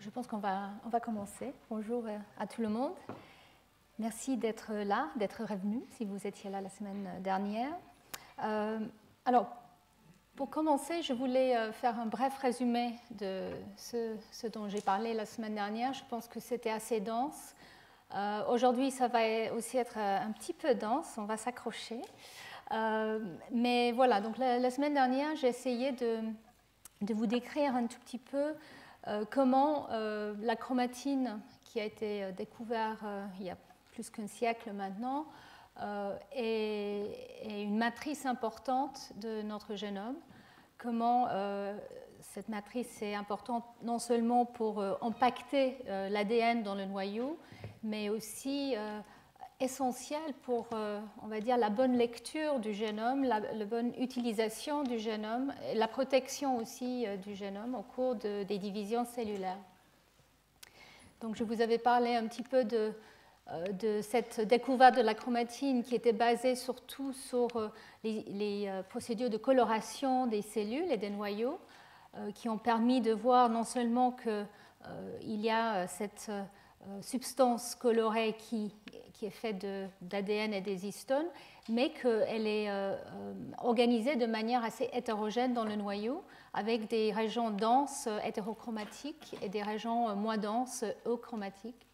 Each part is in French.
Je pense qu'on va commencer. Bonjour à tout le monde. Merci d'être là, d'être revenu, si vous étiez là la semaine dernière. Alors, pour commencer, je voulais faire un bref résumé de ce dont j'ai parlé la semaine dernière. Je pense que c'était assez dense. Aujourd'hui, ça va aussi être un petit peu dense, on va s'accrocher. Mais voilà, donc la semaine dernière, j'ai essayé de vous décrire un tout petit peu comment la chromatine, qui a été découverte il y a plus qu'un siècle maintenant, est une matrice importante de notre génome. Comment cette matrice est importante non seulement pour impacter l'ADN dans le noyau, mais aussi essentielle pour, on va dire, la bonne lecture du génome, la bonne utilisation du génome, et la protection aussi du génome au cours des divisions cellulaires. Donc, je vous avais parlé un petit peu de cette découverte de la chromatine qui était basée surtout sur les procédures de coloration des cellules et des noyaux qui ont permis de voir non seulement qu'il y a cette substance colorée qui est faite d'ADN et des histones, mais qu'elle est organisée de manière assez hétérogène dans le noyau, avec des régions denses hétérochromatiques et des régions moins denses euchromatiques.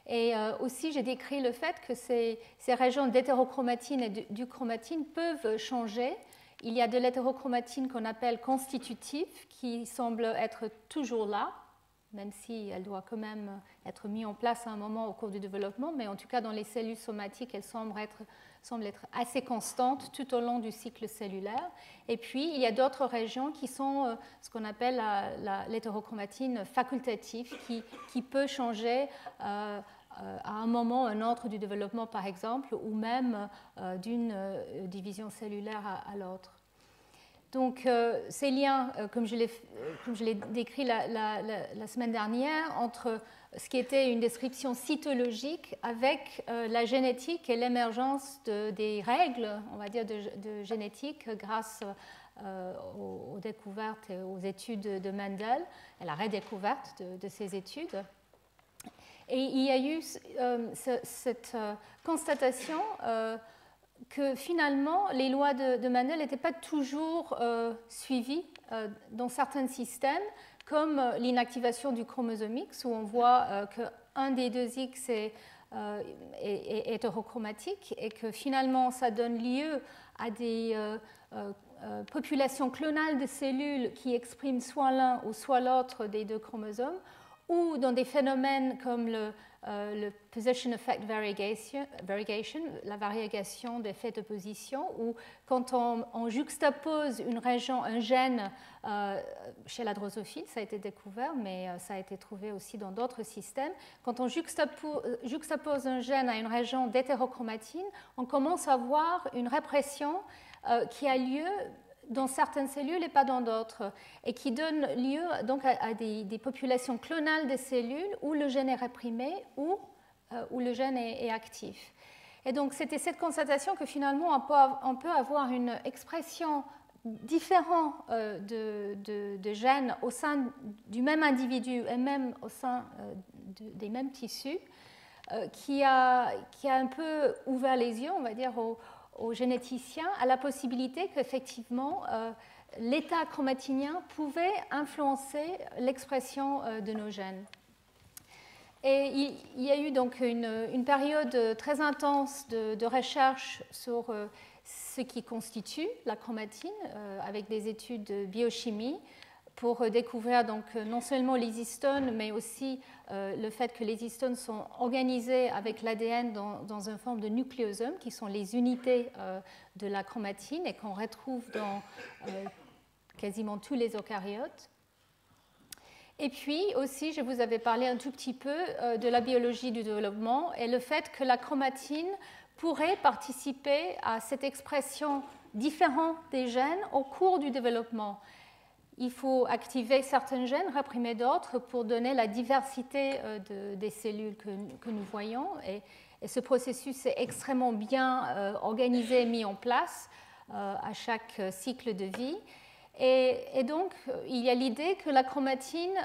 Et aussi, j'ai décrit le fait que ces régions d'hétérochromatine et d'euchromatine peuvent changer. Il y a de l'hétérochromatine qu'on appelle constitutive, qui semble être toujours là, même si elle doit quand même être mise en place à un moment au cours du développement, mais en tout cas dans les cellules somatiques, elle semble être assez constante tout au long du cycle cellulaire. Et puis, il y a d'autres régions qui sont ce qu'on appelle l'hétérochromatine facultative, qui peut changer à un moment ou un autre du développement, par exemple, ou même d'une division cellulaire à l'autre. Donc, ces liens, comme je l'ai décrit la semaine dernière, entre ce qui était une description cytologique avec la génétique et l'émergence des règles, on va dire, de génétique grâce aux découvertes et aux études de Mendel et la redécouverte de ces études. Et il y a eu cette constatation que finalement, les lois de Mendel n'étaient pas toujours suivies dans certains systèmes, comme l'inactivation du chromosome X, où on voit qu'un des deux X est hétérochromatique et que finalement, ça donne lieu à des populations clonales de cellules qui expriment soit l'un ou soit l'autre des deux chromosomes, ou dans des phénomènes comme le position effect variegation, la variegation d'effet de position, où quand on juxtapose une région, un gène chez la drosophile, ça a été découvert, mais ça a été trouvé aussi dans d'autres systèmes, quand on juxtapose un gène à une région d'hétérochromatine, on commence à voir une répression qui a lieu dans certaines cellules et pas dans d'autres, et qui donne lieu donc à des populations clonales de cellules où le gène est réprimé ou où le gène est actif. Et donc c'était cette constatation que finalement on peut avoir une expression différente de gènes au sein du même individu et même au sein des mêmes tissus, qui a un peu ouvert les yeux, on va dire, aux généticiens à la possibilité qu'effectivement l'état chromatinien pouvait influencer l'expression de nos gènes. Et il y a eu donc une période très intense de recherche sur ce qui constitue la chromatine, avec des études de biochimie, pour découvrir donc non seulement les histones, mais aussi le fait que les histones sont organisées avec l'ADN dans une forme de nucléosome, qui sont les unités de la chromatine et qu'on retrouve dans quasiment tous les eucaryotes. Et puis aussi, je vous avais parlé un tout petit peu de la biologie du développement et le fait que la chromatine pourrait participer à cette expression différente des gènes au cours du développement. Il faut activer certains gènes, réprimer d'autres pour donner la diversité des cellules que nous voyons. Et ce processus est extrêmement bien organisé et mis en place à chaque cycle de vie. Et donc, il y a l'idée que la chromatine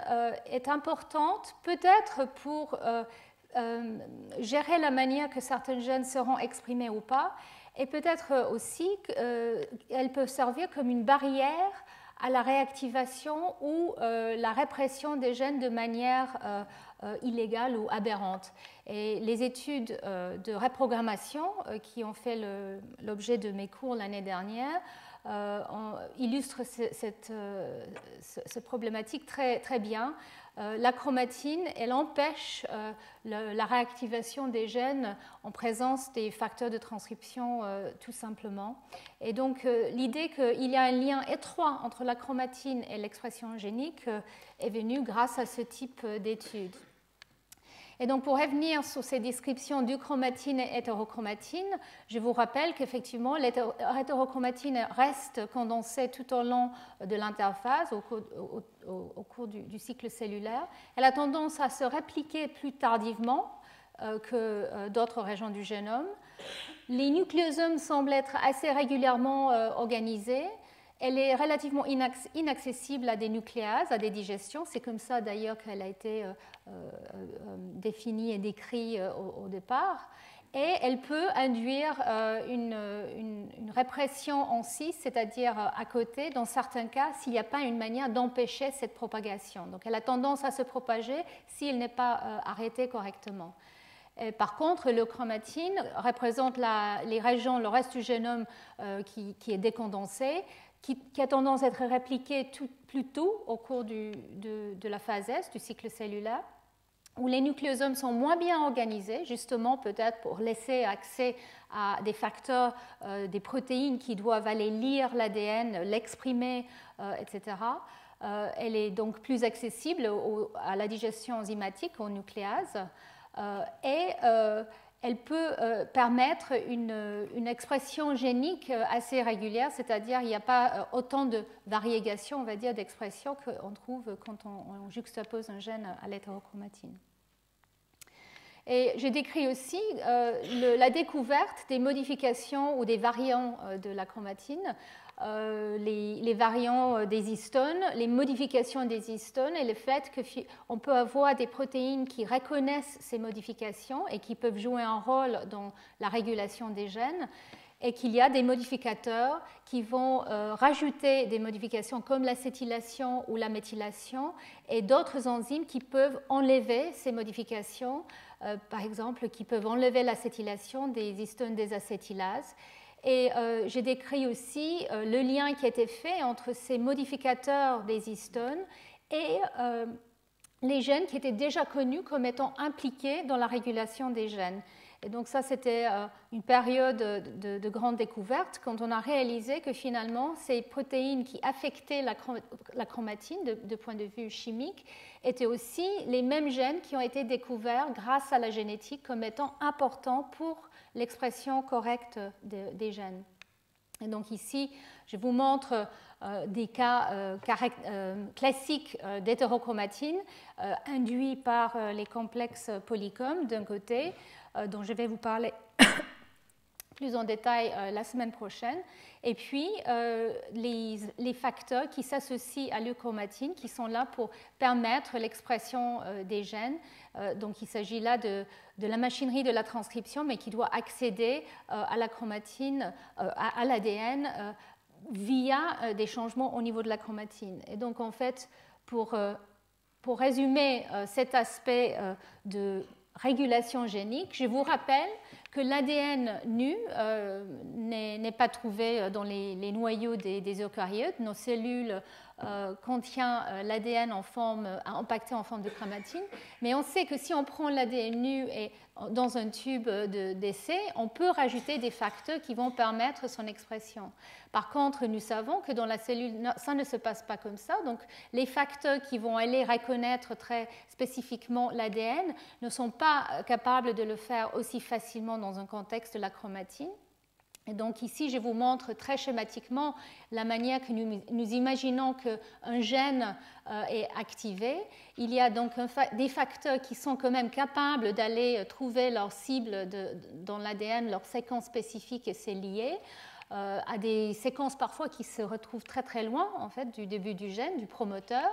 est importante peut-être pour gérer la manière que certains gènes seront exprimés ou pas, et peut-être aussi qu'elle peut servir comme une barrière à la réactivation ou la répression des gènes de manière illégale ou aberrante. Et les études de reprogrammation qui ont fait l'objet de mes cours l'année dernière illustrent cette problématique très, très bien. La chromatine, elle empêche la réactivation des gènes en présence des facteurs de transcription tout simplement. Et donc l'idée qu'il y a un lien étroit entre la chromatine et l'expression génique est venue grâce à ce type d'études. Et donc, pour revenir sur ces descriptions du chromatine et hétérochromatine, je vous rappelle qu'effectivement, l'hétérochromatine reste condensée tout au long de l'interphase, au cours du cycle cellulaire. Elle a tendance à se répliquer plus tardivement que d'autres régions du génome. Les nucléosomes semblent être assez régulièrement organisés. Elle est relativement inaccessible à des nucléases, à des digestions. C'est comme ça d'ailleurs qu'elle a été définie et décrite au départ. Et elle peut induire une répression en cis, c'est-à-dire à côté, dans certains cas, s'il n'y a pas une manière d'empêcher cette propagation. Donc elle a tendance à se propager si elle n'est pas arrêtée correctement. Et par contre, le chromatine représente les régions, le reste du génome qui est décondensé, qui a tendance à être répliqué plus tôt au cours de la phase S, du cycle cellulaire, où les nucléosomes sont moins bien organisés, justement peut-être pour laisser accès à des facteurs, des protéines qui doivent aller lire l'ADN, l'exprimer, etc. Elle est donc plus accessible à la digestion enzymatique, aux nucléases, et elle peut permettre une expression génique assez régulière, c'est-à-dire il n'y a pas autant de variégation, on va dire, d'expression qu'on trouve quand on juxtapose un gène à l'hétérochromatine. Et j'ai décrit aussi la découverte des modifications ou des variants de la chromatine, les variants des histones, les modifications des histones et le fait qu'on peut avoir des protéines qui reconnaissent ces modifications et qui peuvent jouer un rôle dans la régulation des gènes, et qu'il y a des modificateurs qui vont rajouter des modifications comme l'acétylation ou la méthylation et d'autres enzymes qui peuvent enlever ces modifications, par exemple qui peuvent enlever l'acétylation des histones des acétylases. Et j'ai décrit aussi le lien qui a été fait entre ces modificateurs des histones et les gènes qui étaient déjà connus comme étant impliqués dans la régulation des gènes. Et donc ça, c'était une période de grande découverte quand on a réalisé que finalement, ces protéines qui affectaient la chromatine de point de vue chimique étaient aussi les mêmes gènes qui ont été découverts grâce à la génétique comme étant importants pour l'expression correcte des gènes. Et donc ici, je vous montre des cas classiques d'hétérochromatine induits par les complexes polycomes d'un côté, dont je vais vous parler plus en détail la semaine prochaine, et puis les facteurs qui s'associent à l'euchromatine, qui sont là pour permettre l'expression des gènes. Donc il s'agit là de la machinerie de la transcription, mais qui doit accéder à la chromatine, à l'ADN, via des changements au niveau de la chromatine. Et donc en fait, pour résumer cet aspect de régulation génique, je vous rappelle que l'ADN nu n'est pas trouvé dans les noyaux des eucaryotes. Nos cellules contiennent l'ADN impacté en forme de chromatine, mais on sait que si on prend l'ADN nu et dans un tube d'essai, on peut rajouter des facteurs qui vont permettre son expression. Par contre, nous savons que dans la cellule, ça ne se passe pas comme ça. Donc, les facteurs qui vont aller reconnaître très spécifiquement l'ADN ne sont pas capables de le faire aussi facilement dans un contexte de la chromatine. Et donc ici, je vous montre très schématiquement la manière que nous imaginons qu'un gène est activé. Il y a donc des facteurs qui sont quand même capables d'aller trouver leur cible dans l'ADN, leur séquence spécifique, et c'est lié. à des séquences parfois qui se retrouvent très très loin en fait, du début du gène, du promoteur.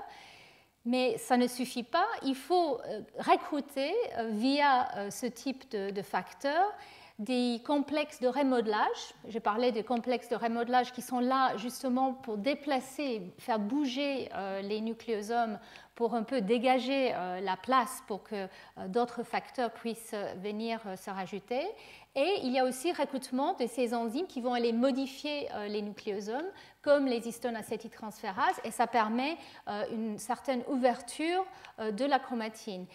Mais ça ne suffit pas, il faut recruter via ce type de facteurs des complexes de remodelage. J'ai parlé des complexes de remodelage qui sont là justement pour déplacer, faire bouger les nucléosomes pour un peu dégager la place pour que d'autres facteurs puissent venir se rajouter. Et il y a aussi recrutement de ces enzymes qui vont aller modifier les nucléosomes, comme les histones acétyltransférases, et ça permet une certaine ouverture de la chromatine.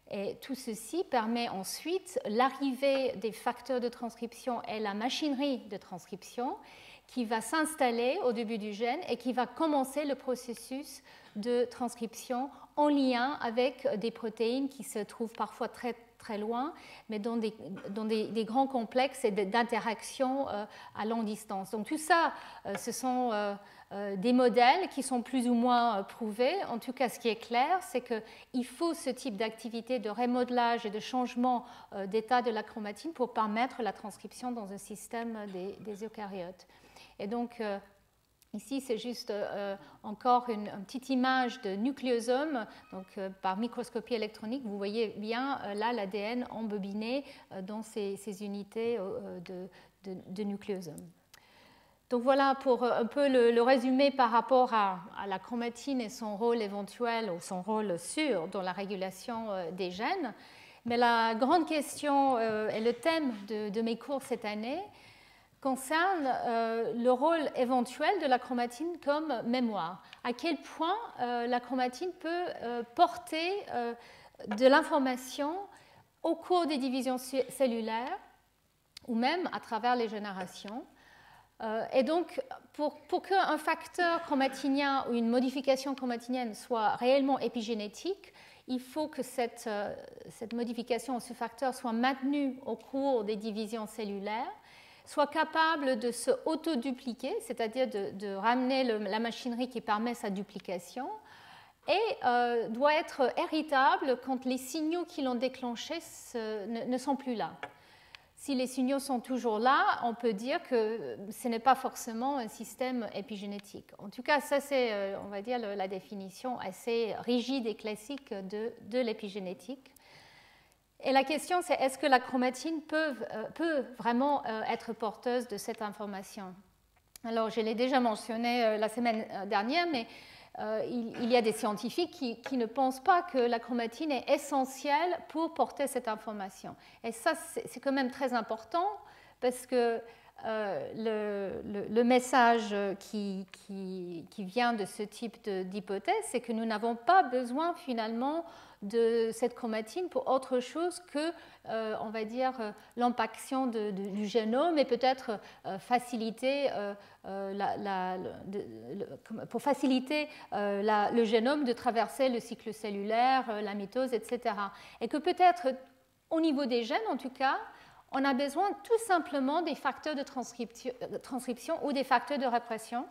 Et tout ceci permet ensuite l'arrivée des facteurs de transcription et la machinerie de transcription qui va s'installer au début du gène et qui va commencer le processus de transcription en lien avec des protéines qui se trouvent parfois très, très loin, mais dans des grands complexes et d'interactions à longue distance. Donc tout ça, ce sont des modèles qui sont plus ou moins prouvés. En tout cas, ce qui est clair, c'est qu'il faut ce type d'activité de remodelage et de changement d'état de la chromatine pour permettre la transcription dans un système des eucaryotes. Et donc, ici, c'est juste encore une petite image de nucléosome. Donc, par microscopie électronique, vous voyez bien là l'ADN embobiné dans ces unités de nucléosome. Donc voilà pour un peu le résumé par rapport à la chromatine et son rôle éventuel ou son rôle sûr dans la régulation des gènes. Mais la grande question et le thème de mes cours cette année concerne le rôle éventuel de la chromatine comme mémoire. À quel point la chromatine peut porter de l'information au cours des divisions cellulaires ou même à travers les générations. Et donc, pour qu'un facteur chromatinien ou une modification chromatinienne soit réellement épigénétique, il faut que cette modification ou ce facteur soit maintenu au cours des divisions cellulaires, soit capable de se autodupliquer, c'est-à-dire de ramener la machinerie qui permet sa duplication, et doit être héritable quand les signaux qui l'ont déclenché ne sont plus là. Si les signaux sont toujours là, on peut dire que ce n'est pas forcément un système épigénétique. En tout cas, ça c'est, on va dire, la définition assez rigide et classique de l'épigénétique. Et la question, c'est est-ce que la chromatine peut vraiment être porteuse de cette information? Alors, je l'ai déjà mentionné la semaine dernière, mais il y a des scientifiques qui ne pensent pas que la chromatine est essentielle pour porter cette information. Et ça, c'est quand même très important parce que le message qui vient de ce type d'hypothèse, c'est que nous n'avons pas besoin finalement de cette chromatine pour autre chose que, on va dire, l'impaction du génome et peut-être faciliter, pour faciliter le génome de traverser le cycle cellulaire, la mitose, etc. Et que peut-être, au niveau des gènes en tout cas, on a besoin tout simplement des facteurs de transcription ou des facteurs de répression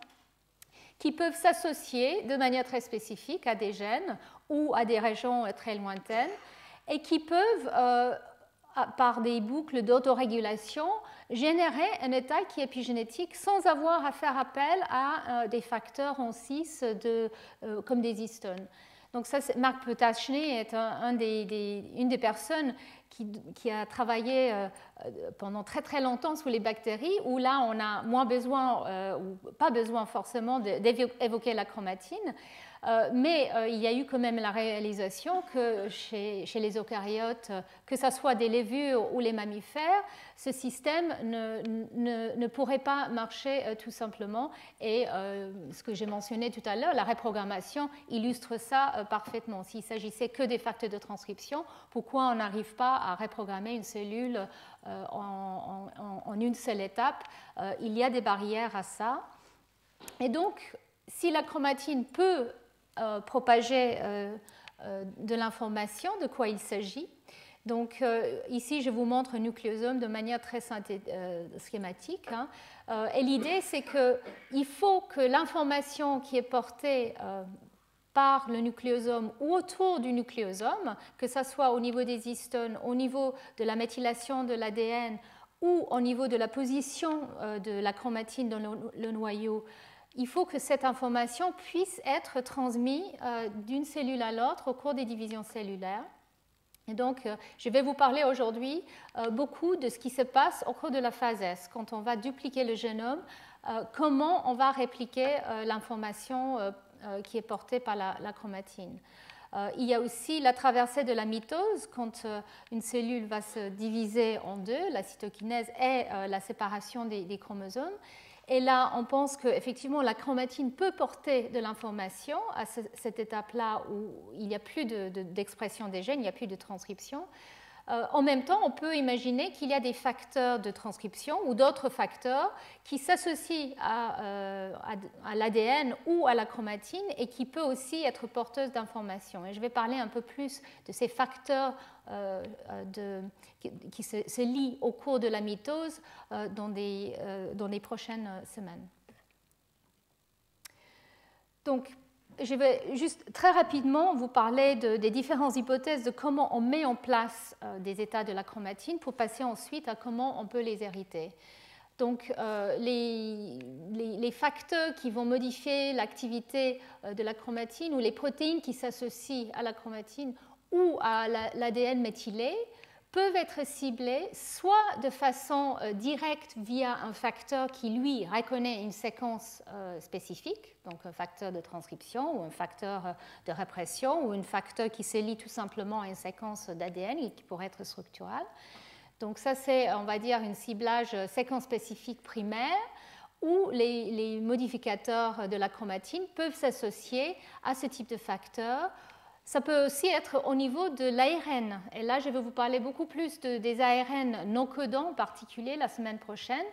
qui peuvent s'associer de manière très spécifique à des gènes ou à des régions très lointaines et qui peuvent, par des boucles d'autorégulation, générer un état qui est épigénétique sans avoir à faire appel à des facteurs en cis comme des histones. Donc ça, Marc Potashny est une des personnes qui a travaillé pendant très très longtemps sur les bactéries, où là on a moins besoin, ou pas besoin forcément d'évoquer la chromatine, mais il y a eu quand même la réalisation que chez les eucaryotes, que ce soit des levures ou les mammifères, ce système ne pourrait pas marcher tout simplement. Et ce que j'ai mentionné tout à l'heure, la reprogrammation illustre ça parfaitement. S'il s'agissait que des facteurs de transcription, pourquoi on n'arrive pas à reprogrammer une cellule en une seule étape? Il y a des barrières à ça. Et donc, si la chromatine peut propager de l'information, de quoi il s'agit. Donc ici, je vous montre un nucléosome de manière très schématique. Et l'idée, c'est qu'il faut que l'information qui est portée par le nucléosome ou autour du nucléosome, que ce soit au niveau des histones, au niveau de la méthylation de l'ADN ou au niveau de la position de la chromatine dans le noyau, il faut que cette information puisse être transmise d'une cellule à l'autre au cours des divisions cellulaires. Et donc, je vais vous parler aujourd'hui beaucoup de ce qui se passe au cours de la phase S, quand on va dupliquer le génome, comment on va répliquer l'information qui est portée par la chromatine. Il y a aussi la traversée de la mitose, quand une cellule va se diviser en deux, la cytokinèse et la séparation des chromosomes. Et là, on pense qu'effectivement, la chromatine peut porter de l'information à cette étape-là où il n'y a plus d'expression des gènes, il n'y a plus de transcription. En même temps, on peut imaginer qu'il y a des facteurs de transcription ou d'autres facteurs qui s'associent à l'ADN ou à la chromatine et qui peuvent aussi être porteuses d'informations. Et je vais parler un peu plus de ces facteurs qui se lient au cours de la mitose dans les prochaines semaines. Donc, je vais juste très rapidement vous parler des différentes hypothèses de comment on met en place des états de la chromatine pour passer ensuite à comment on peut les hériter. Donc, les facteurs qui vont modifier l'activité de la chromatine ou les protéines qui s'associent à la chromatine ou à l'ADN méthylé peuvent être ciblés soit de façon directe via un facteur qui, lui, reconnaît une séquence spécifique, donc un facteur de transcription ou un facteur de répression ou un facteur qui se lie tout simplement à une séquence d'ADN et qui pourrait être structurale. Donc ça, c'est, on va dire, un ciblage séquence spécifique primaire où les modificateurs de la chromatine peuvent s'associer à ce type de facteur. Ça peut aussi être au niveau de l'ARN. Et là, je vais vous parler beaucoup plus des ARN non codants en particulier la semaine prochaine,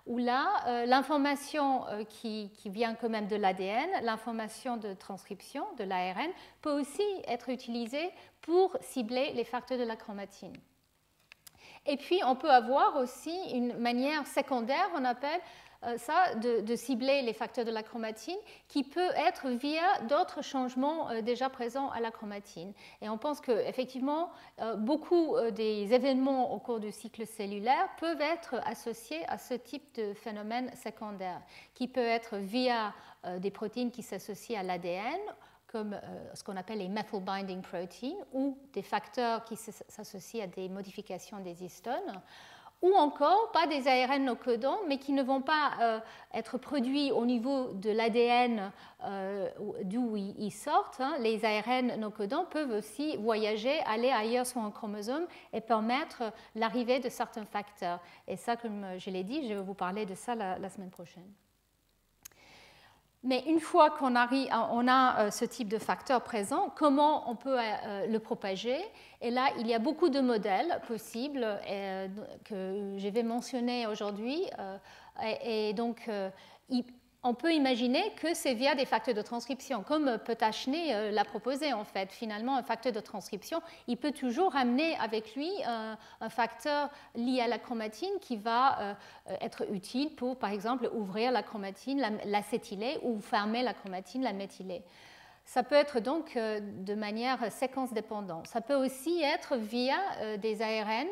où là, l'information qui vient quand même de l'ADN, l'information de transcription de l'ARN, peut aussi être utilisée pour cibler les facteurs de la chromatine. Et puis, on peut avoir aussi une manière secondaire, on appelle ça, de cibler les facteurs de la chromatine, qui peut être via d'autres changements déjà présents à la chromatine. Et on pense qu'effectivement, beaucoup des événements au cours du cycle cellulaire peuvent être associés à ce type de phénomène secondaire, qui peut être via des protéines qui s'associent à l'ADN, comme ce qu'on appelle les methyl binding proteins, ou des facteurs qui s'associent à des modifications des histones, ou encore pas des ARN non codants, mais qui ne vont pas être produits au niveau de l'ADN d'où ils sortent. Les ARN non codants peuvent aussi voyager, aller ailleurs sur un chromosome et permettre l'arrivée de certains facteurs. Et ça, comme je l'ai dit, je vais vous parler de ça la semaine prochaine. Mais une fois qu'on a ce type de facteur présent, comment on peut le propager? Et là, il y a beaucoup de modèles possibles que je vais mentionner aujourd'hui. Et donc, on peut imaginer que c'est via des facteurs de transcription, comme Petachny l'a proposé en fait. Finalement, un facteur de transcription, il peut toujours amener avec lui un facteur lié à la chromatine qui va être utile pour, par exemple, ouvrir la chromatine, l'acétylée, ou fermer la chromatine, la méthylée. Ça peut être donc de manière séquence dépendante. Ça peut aussi être via des ARN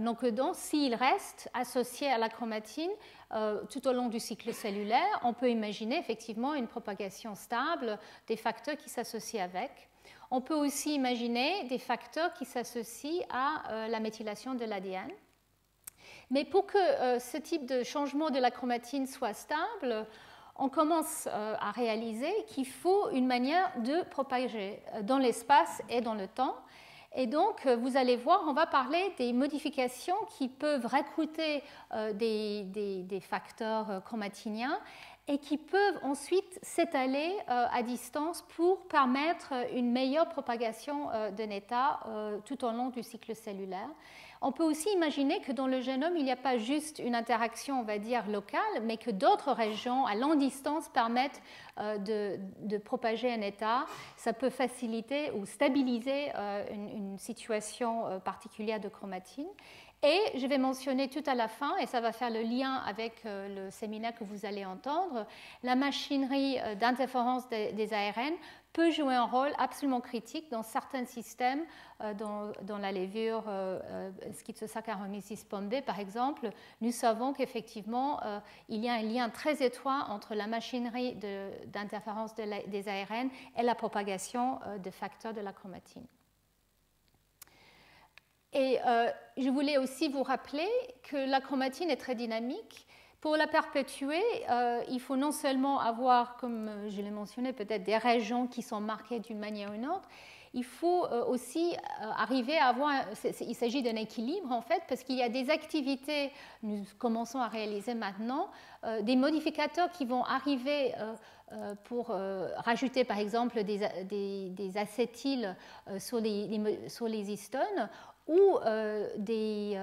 non codants s'ils restent associés à la chromatine tout au long du cycle cellulaire. On peut imaginer effectivement une propagation stable des facteurs qui s'associent avec. On peut aussi imaginer des facteurs qui s'associent à la méthylation de l'ADN. Mais pour que ce type de changement de la chromatine soit stable, on commence à réaliser qu'il faut une manière de propager dans l'espace et dans le temps. Et donc, vous allez voir, on va parler des modifications qui peuvent recruter des facteurs chromatiniens et qui peuvent ensuite s'étaler à distance pour permettre une meilleure propagation d'un état tout au long du cycle cellulaire. On peut aussi imaginer que dans le génome, il n'y a pas juste une interaction, on va dire, locale, mais que d'autres régions à longue distance permettent de propager un état. Ça peut faciliter ou stabiliser une situation particulière de chromatine. Et je vais mentionner tout à la fin, et ça va faire le lien avec le séminaire que vous allez entendre, la machinerie d'interférence des ARN peut jouer un rôle absolument critique dans certains systèmes, dans la levure Schizosaccharomyces pombe, par exemple. Nous savons qu'effectivement, il y a un lien très étroit entre la machinerie d'interférence des ARN et la propagation de facteurs de la chromatine. Et je voulais aussi vous rappeler que la chromatine est très dynamique. Pour la perpétuer, il faut non seulement avoir, comme je l'ai mentionné, peut-être des régions qui sont marquées d'une manière ou une autre, il faut aussi arriver à avoir, il s'agit d'un équilibre en fait, parce qu'il y a des activités, nous commençons à réaliser maintenant, des modificateurs qui vont arriver pour rajouter par exemple des acétyles sur les histones, ou des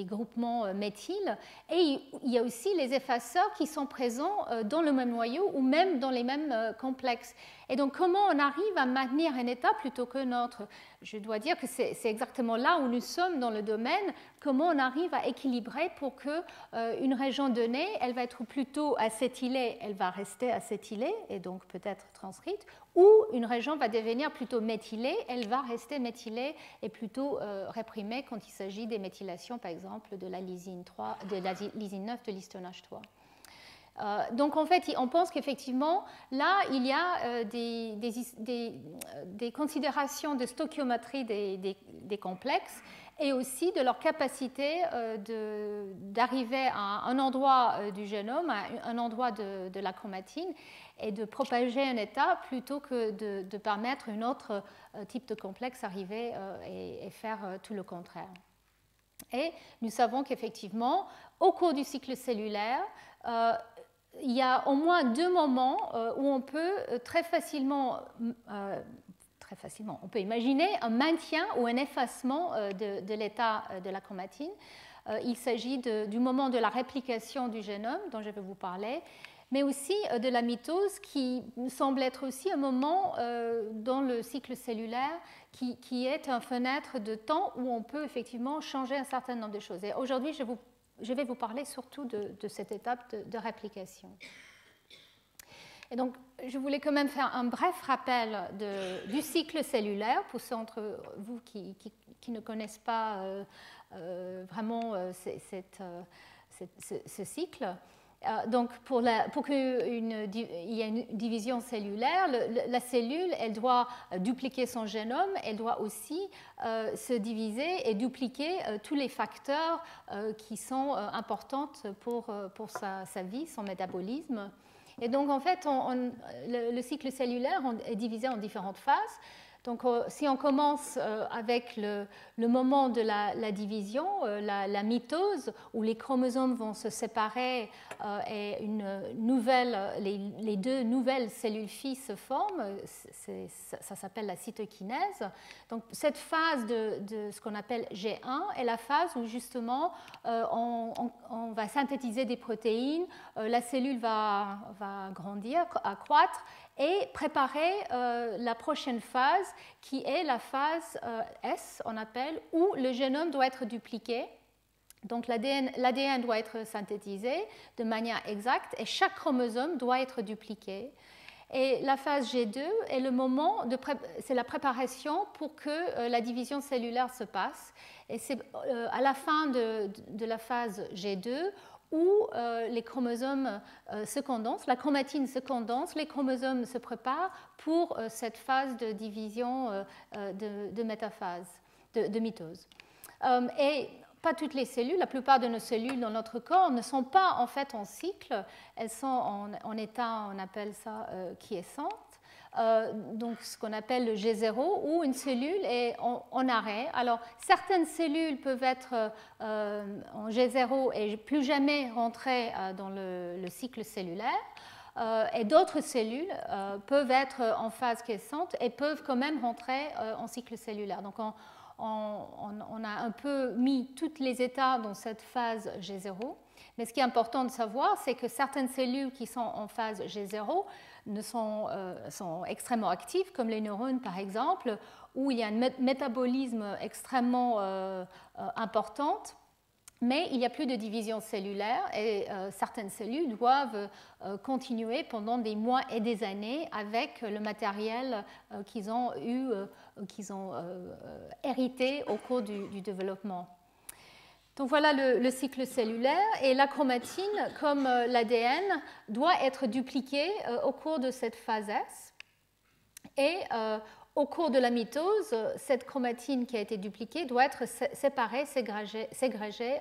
groupements méthyl. Et il y a aussi les effaceurs qui sont présents dans le même noyau ou même dans les mêmes complexes. Et donc, comment on arrive à maintenir un état plutôt qu'un autre? Je dois dire que c'est exactement là où nous sommes dans le domaine, comment on arrive à équilibrer pour qu'une région donnée, elle va être plutôt acétylée, elle va rester acétylée et donc peut-être transcrite, ou une région va devenir plutôt méthylée, elle va rester méthylée et plutôt réprimée quand il s'agit des méthylations, par exemple, de la lysine 3, de la lysine 9 de l'histone H3. Donc en fait, on pense qu'effectivement, là, il y a des considérations de stoichiométrie des complexes et aussi de leur capacité d'arriver à un endroit du génome, à un endroit de la chromatine, et de propager un état plutôt que de permettre un autre type de complexe arriver et faire tout le contraire. Et nous savons qu'effectivement, au cours du cycle cellulaire, il y a au moins 2 moments où on peut très facilement, on peut imaginer un maintien ou un effacement de l'état de la chromatine. Il s'agit du moment de la réplication du génome dont je vais vous parler, mais aussi de la mitose qui semble être aussi un moment dans le cycle cellulaire qui est une fenêtre de temps où on peut effectivement changer un certain nombre de choses. Et aujourd'hui, je vais vous parler surtout de cette étape de réplication. Et donc, je voulais quand même faire un bref rappel du cycle cellulaire pour ceux d'entre vous qui ne connaissent pas vraiment ce cycle. Donc, pour qu'il y ait une division cellulaire, la cellule, elle doit dupliquer son génome, elle doit aussi se diviser et dupliquer tous les facteurs qui sont importants pour sa vie, son métabolisme. Et donc, en fait, le cycle cellulaire est divisé en différentes phases. Donc, si on commence avec le moment de la division, la mitose, où les chromosomes vont se séparer et les 2 nouvelles cellules filles se forment, ça s'appelle la cytokinèse. Donc, cette phase de ce qu'on appelle G1 est la phase où justement on va synthétiser des protéines, la cellule va grandir, accroître, et préparer la prochaine phase qui est la phase S, on appelle, où le génome doit être dupliqué. Donc l'ADN doit être synthétisé de manière exacte et chaque chromosome doit être dupliqué. Et la phase G2 est le moment, c'est la préparation pour que la division cellulaire se passe. Et c'est à la fin de la phase G2 où les chromosomes se condensent, la chromatine se condense, les chromosomes se préparent pour cette phase de division de métaphase, de mitose. Et pas toutes les cellules, la plupart de nos cellules dans notre corps ne sont pas en fait en cycle, elles sont en état, on appelle ça quiescente. Donc ce qu'on appelle le G0, où une cellule est en arrêt. Alors, certaines cellules peuvent être en G0 et plus jamais rentrer dans le cycle cellulaire, et d'autres cellules peuvent être en phase quiescente et peuvent quand même rentrer en cycle cellulaire. Donc, on a un peu mis tous les états dans cette phase G0. Mais ce qui est important de savoir, c'est que certaines cellules qui sont en phase G0 sont extrêmement actives, comme les neurones par exemple, où il y a un métabolisme extrêmement important, mais il n'y a plus de division cellulaire et certaines cellules doivent continuer pendant des mois et des années avec le matériel qu'ils ont hérité au cours du développement. Donc voilà le cycle cellulaire, et la chromatine, comme l'ADN, doit être dupliquée au cours de cette phase S. Et au cours de la mitose, cette chromatine qui a été dupliquée doit être séparée, ségrégée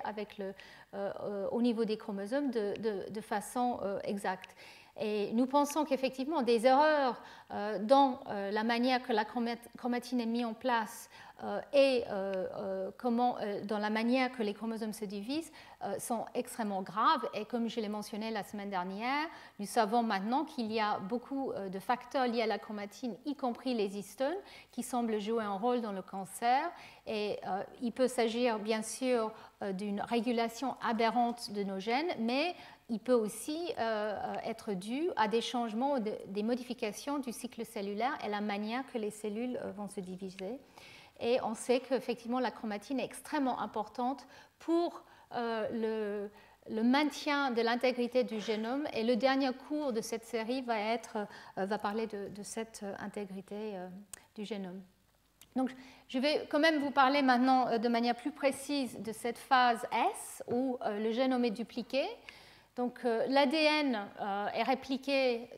au niveau des chromosomes de façon exacte. Et nous pensons qu'effectivement, des erreurs dans la manière que la chromatine est mise en place et dans la manière que les chromosomes se divisent sont extrêmement graves. Et comme je l'ai mentionné la semaine dernière, nous savons maintenant qu'il y a beaucoup de facteurs liés à la chromatine, y compris les histones, qui semblent jouer un rôle dans le cancer. Et il peut s'agir bien sûr d'une régulation aberrante de nos gènes, mais il peut aussi être dû à des changements, des modifications du cycle cellulaire et la manière que les cellules vont se diviser. Et on sait qu'effectivement la chromatine est extrêmement importante pour le maintien de l'intégrité du génome. Et le dernier cours de cette série va parler de cette intégrité du génome. Donc, je vais quand même vous parler maintenant de manière plus précise de cette phase S où le génome est dupliqué. Donc, l'ADN est répliqué,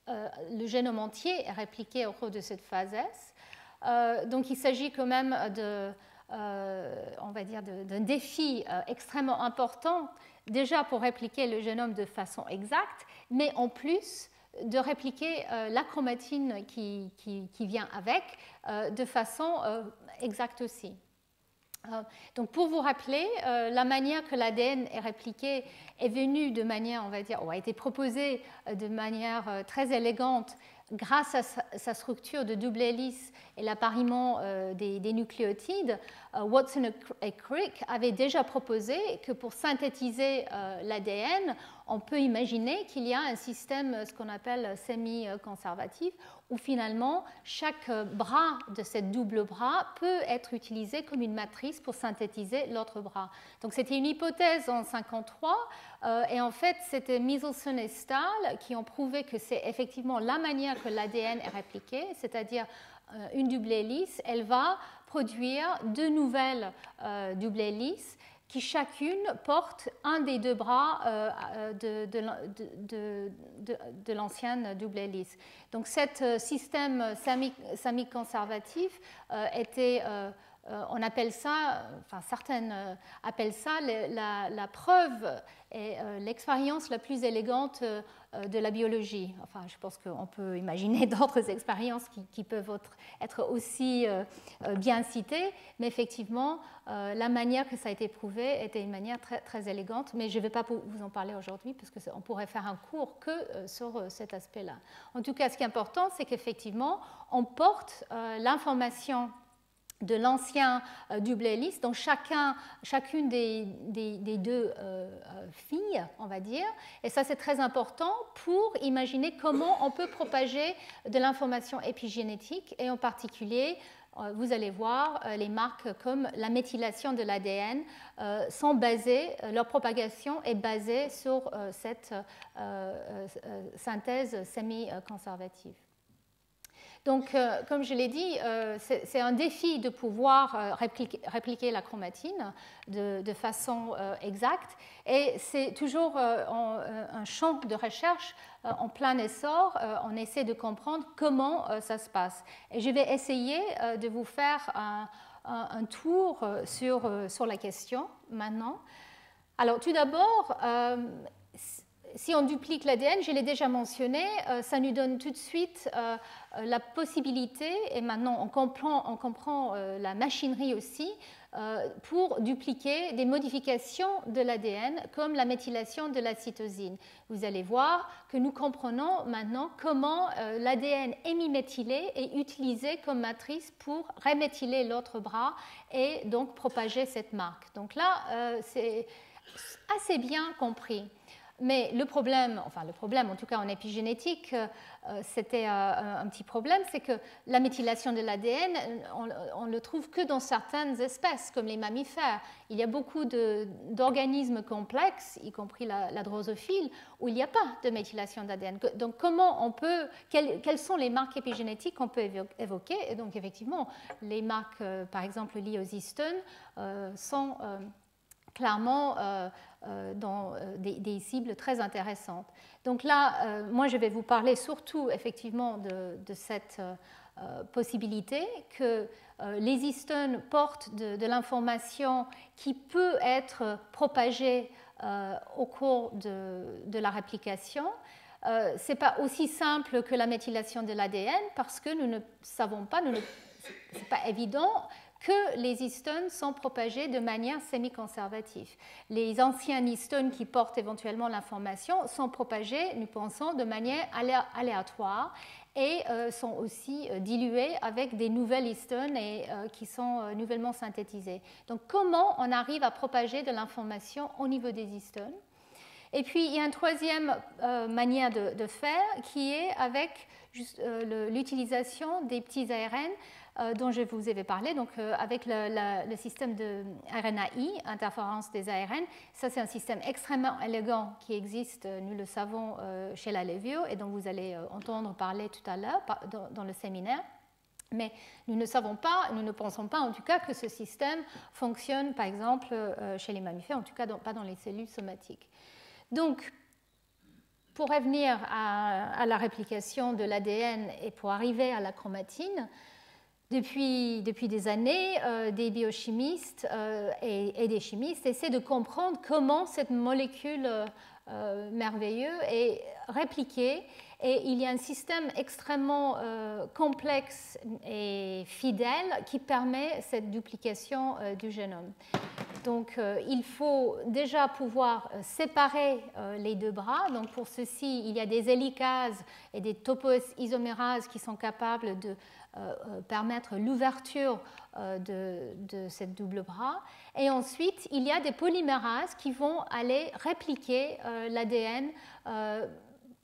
le génome entier est répliqué au cours de cette phase S. Donc, il s'agit quand même on va dire, d'un défi extrêmement important, déjà pour répliquer le génome de façon exacte, mais en plus de répliquer la chromatine qui vient avec de façon exacte aussi. Donc, pour vous rappeler, la manière que l'ADN est répliqué est venue de manière, on va dire, ou a été proposée de manière très élégante grâce à sa structure de double hélice et l'appariement des nucléotides. Watson et Crick avaient déjà proposé que pour synthétiser l'ADN, on peut imaginer qu'il y a un système, ce qu'on appelle semi-conservatif, où finalement chaque bras de cette double bras peut être utilisé comme une matrice pour synthétiser l'autre bras. Donc c'était une hypothèse en 1953 et en fait c'était Michelson et Stahl qui ont prouvé que c'est effectivement la manière que l'ADN est répliqué, c'est-à-dire une double hélice, elle va produire deux nouvelles double hélices qui chacune porte un des deux bras de l'ancienne double hélice. Donc, ce système semi-conservatif était, on appelle ça, enfin certaines appellent ça la preuve et l'expérience la plus élégante de la biologie. Enfin, je pense qu'on peut imaginer d'autres expériences qui peuvent être aussi bien citées, mais effectivement, la manière que ça a été prouvé était une manière très, très élégante, mais je ne vais pas vous en parler aujourd'hui parce qu'on pourrait faire un cours que sur cet aspect-là. En tout cas, ce qui est important, c'est qu'effectivement, on porte l'information de l'ancien double hélice dans chacune des deux filles, on va dire. Et ça, c'est très important pour imaginer comment on peut propager de l'information épigénétique et en particulier, vous allez voir, les marques comme la méthylation de l'ADN sont basées, leur propagation est basée sur cette synthèse semi-conservative. Donc, comme je l'ai dit, c'est un défi de pouvoir répliquer la chromatine de façon exacte et c'est toujours un champ de recherche en plein essor. On essaie de comprendre comment ça se passe. Et je vais essayer de vous faire un tour sur la question maintenant. Alors, tout d'abord, si on duplique l'ADN, je l'ai déjà mentionné, ça nous donne tout de suite la possibilité, et maintenant on comprend la machinerie aussi, pour dupliquer des modifications de l'ADN comme la méthylation de la cytosine. Vous allez voir que nous comprenons maintenant comment l'ADN hémiméthylé est utilisé comme matrice pour reméthyler l'autre bras et donc propager cette marque. Donc là, c'est assez bien compris. Mais le problème, en tout cas en épigénétique, c'était un petit problème, c'est que la méthylation de l'ADN, on ne le trouve que dans certaines espèces, comme les mammifères. Il y a beaucoup d'organismes complexes, y compris la drosophile, où il n'y a pas de méthylation d'ADN. Donc, quelles sont les marques épigénétiques qu'on peut évoquer? Et donc, effectivement, les marques, par exemple, liées aux histones, sont clairement dans des cibles très intéressantes. Donc là, moi, je vais vous parler surtout, effectivement, de cette possibilité que les histones portent de l'information qui peut être propagée au cours de la réplication. Ce n'est pas aussi simple que la méthylation de l'ADN parce que nous ne savons pas, ce n'est pas évident que les histones sont propagées de manière semi-conservative. Les anciens histones qui portent éventuellement l'information sont propagés, nous pensons, de manière aléatoire et sont aussi dilués avec des nouvelles histones qui sont nouvellement synthétisées. Donc, comment on arrive à propager de l'information au niveau des histones? Et puis, il y a une troisième manière de faire qui est avec l'utilisation des petits ARN dont je vous avais parlé, donc avec le système de RNAi, interférence des ARN. Ça, c'est un système extrêmement élégant qui existe, nous le savons, chez la Levio et dont vous allez entendre parler tout à l'heure dans le séminaire. Mais nous ne savons pas, nous ne pensons pas en tout cas que ce système fonctionne, par exemple, chez les mammifères, en tout cas pas dans les cellules somatiques. Donc, pour revenir à la réplication de l'ADN et pour arriver à la chromatine, depuis des années, des biochimistes et des chimistes essaient de comprendre comment cette molécule merveilleuse est répliquée. Et il y a un système extrêmement complexe et fidèle qui permet cette duplication du génome. Donc, il faut déjà pouvoir séparer les deux bras. Donc, pour ceci, il y a des hélicases et des topoisomérases qui sont capables de permettre l'ouverture de cette double bras. Et ensuite, il y a des polymérases qui vont aller répliquer l'ADN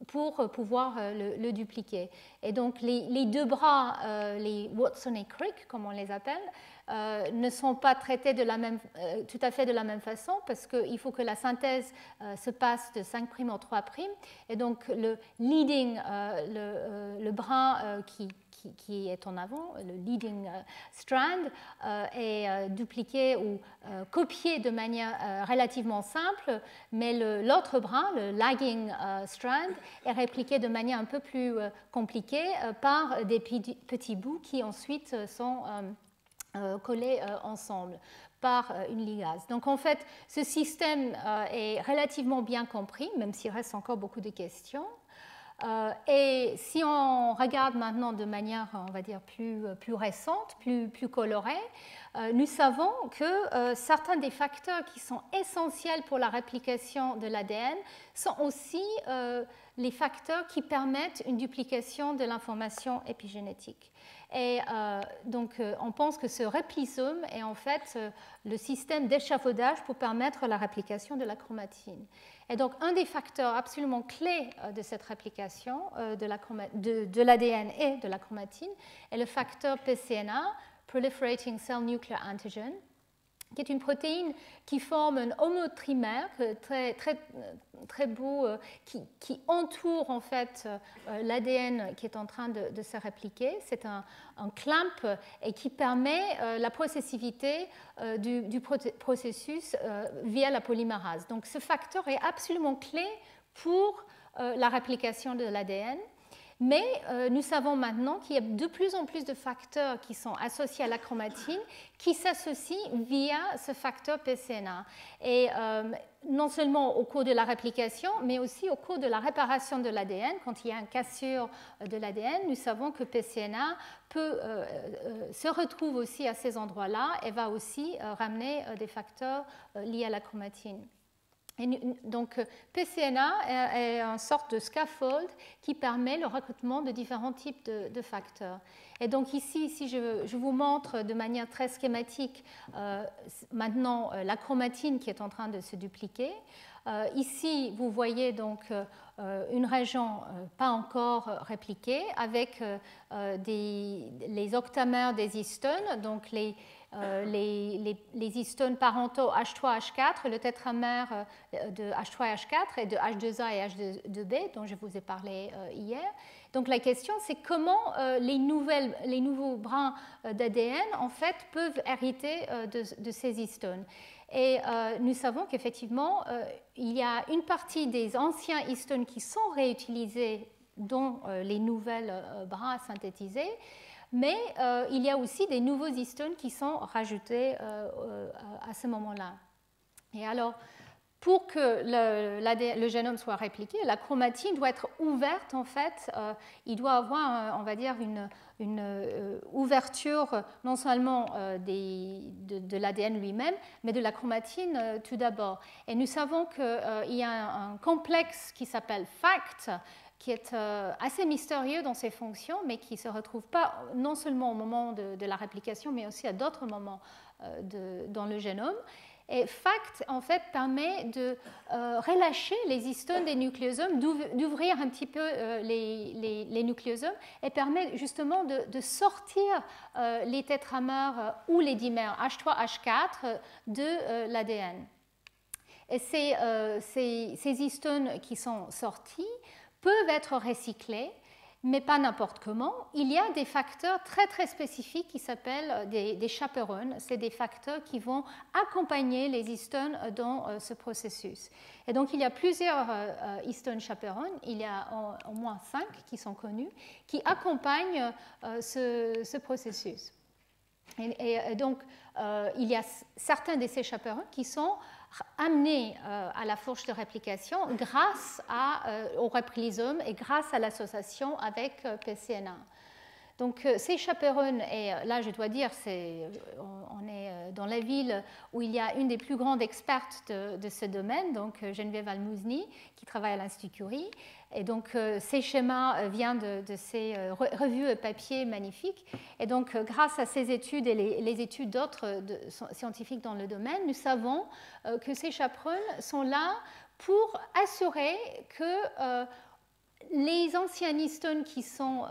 pour pouvoir le dupliquer. Et donc, les deux bras, les Watson et Crick, comme on les appelle, ne sont pas traités tout à fait de la même façon parce qu'il faut que la synthèse se passe de 5' en 3'. Et donc, le leading, le brin qui est en avant, le leading strand, est dupliqué ou copié de manière relativement simple, mais l'autre brin, le lagging strand, est répliqué de manière un peu plus compliquée par des petits bouts qui ensuite sont collés ensemble par une ligase. Donc en fait, ce système est relativement bien compris, même s'il reste encore beaucoup de questions. Et si on regarde maintenant de manière, on va dire, plus récente, plus colorée, nous savons que certains des facteurs qui sont essentiels pour la réplication de l'ADN sont aussi les facteurs qui permettent une duplication de l'information épigénétique. Et donc, on pense que ce réplisome est en fait le système d'échafaudage pour permettre la réplication de la chromatine. Et donc, un des facteurs absolument clés de cette réplication de l'ADN et de la chromatine est le facteur PCNA, Proliferating Cell Nuclear Antigen, qui est une protéine qui forme un homotrimère très beau, qui entoure en fait l'ADN qui est en train de se répliquer. C'est un clamp et qui permet la processivité du processus via la polymérase. Donc ce facteur est absolument clé pour la réplication de l'ADN. Mais nous savons maintenant qu'il y a de plus en plus de facteurs qui sont associés à la chromatine qui s'associent via ce facteur PCNA. Et non seulement au cours de la réplication, mais aussi au cours de la réparation de l'ADN. Quand il y a une cassure de l'ADN, nous savons que PCNA se retrouve aussi à ces endroits-là et va aussi ramener des facteurs liés à la chromatine. Et donc, PCNA est une sorte de scaffold qui permet le recrutement de différents types de facteurs. Et donc ici, je vous montre de manière très schématique maintenant la chromatine qui est en train de se dupliquer. Ici, vous voyez donc une région pas encore répliquée avec les octamères des histones, donc les histones parentaux H3, H4, le tétramère de H3 et H4 et de H2A et H2B dont je vous ai parlé hier. Donc la question, c'est comment les nouveaux brins d'ADN en fait peuvent hériter de ces histones. Et nous savons qu'effectivement, il y a une partie des anciens histones qui sont réutilisés dans les nouvelles brins synthétisés, mais il y a aussi des nouveaux histones qui sont rajoutés à ce moment-là. Et alors, pour que le génome soit répliqué, la chromatine doit être ouverte, en fait. Il doit avoir, on va dire, une ouverture non seulement de l'ADN lui-même, mais de la chromatine tout d'abord. Et nous savons qu'il y a un complexe qui s'appelle FACT, qui est assez mystérieux dans ses fonctions, mais qui ne se retrouve pas non seulement au moment de la réplication, mais aussi à d'autres moments dans le génome. Et FACT, en fait, permet de relâcher les histones des nucléosomes, d'ouvrir un petit peu les nucléosomes, et permet justement de sortir les tétramères ou les dimères H3, H4 de l'ADN. Et ces histones qui sont sorties peuvent être recyclés, mais pas n'importe comment. Il y a des facteurs très très spécifiques qui s'appellent des chaperones. C'est des facteurs qui vont accompagner les histones dans ce processus. Et donc il y a plusieurs histones chaperones, il y a au moins 5 qui sont connus, qui accompagnent ce processus. Et donc il y a certains de ces chaperones qui sont amenés à la fourche de réplication grâce au replisome et grâce à l'association avec PCNA. Donc ces chaperones, et là je dois dire, on est dans la ville où il y a une des plus grandes expertes de ce domaine, donc Geneviève Almouzny, qui travaille à l'Institut Curie. Et donc ces schémas viennent de ces revues et papiers magnifiques. Et donc grâce à ces études et les études d'autres scientifiques dans le domaine, nous savons que ces chaperones sont là pour assurer que les anciens histones qui sont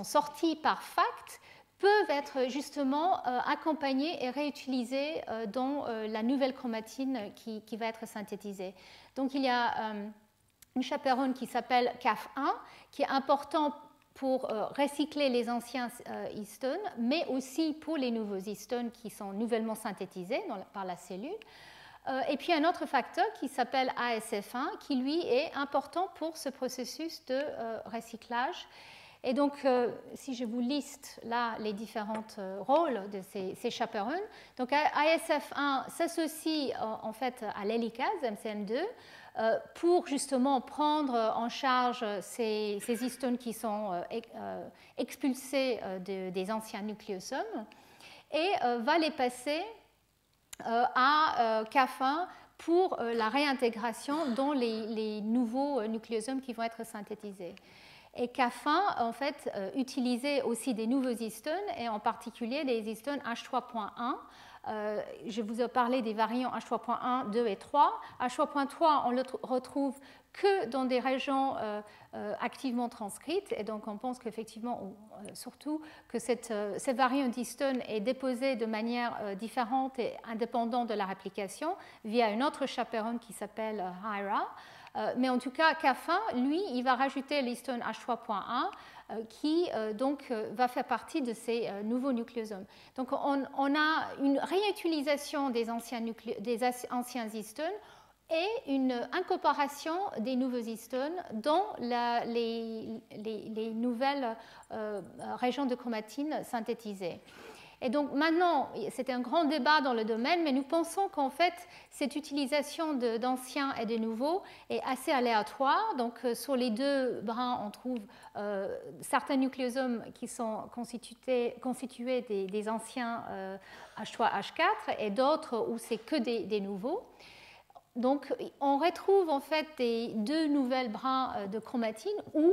sortis par FACT peuvent être justement accompagnés et réutilisés dans la nouvelle chromatine qui va être synthétisée. Donc il y a une chaperone qui s'appelle CAF1, qui est important pour recycler les anciens histones, mais aussi pour les nouveaux histones qui sont nouvellement synthétisés par la cellule. Et puis un autre facteur qui s'appelle ASF1, qui lui est important pour ce processus de recyclage. Et donc, si je vous liste là les différents rôles de ces chaperones, donc ASF1 s'associe en fait à l'hélicase MCM2 pour justement prendre en charge ces histones qui sont expulsées des anciens nucléosomes et va les passer à CAF1 pour la réintégration dans les nouveaux nucléosomes qui vont être synthétisés. Et CAF1, en fait, utilisait aussi des nouveaux histones, et en particulier des histones H3.1. Je vous ai parlé des variants H3.1, 2 et 3. H3.3, on le retrouve que dans des régions activement transcrites, et donc on pense qu'effectivement, surtout que cette variant d'histone est déposée de manière différente et indépendante de la réplication via une autre chaperone qui s'appelle HIRA. Mais en tout cas, CAF1, lui, il va rajouter l'histone H3.1 qui donc va faire partie de ces nouveaux nucléosomes. Donc on a une réutilisation des anciens histones et une incorporation des nouveaux histones dans les nouvelles régions de chromatine synthétisées. Et donc maintenant, c'était un grand débat dans le domaine, mais nous pensons qu'en fait, cette utilisation d'anciens et de nouveaux est assez aléatoire. Donc sur les deux brins, on trouve certains nucléosomes qui sont constitués des anciens H3, H4 et d'autres où c'est que des nouveaux. Donc, on retrouve en fait deux nouvelles brins de chromatine où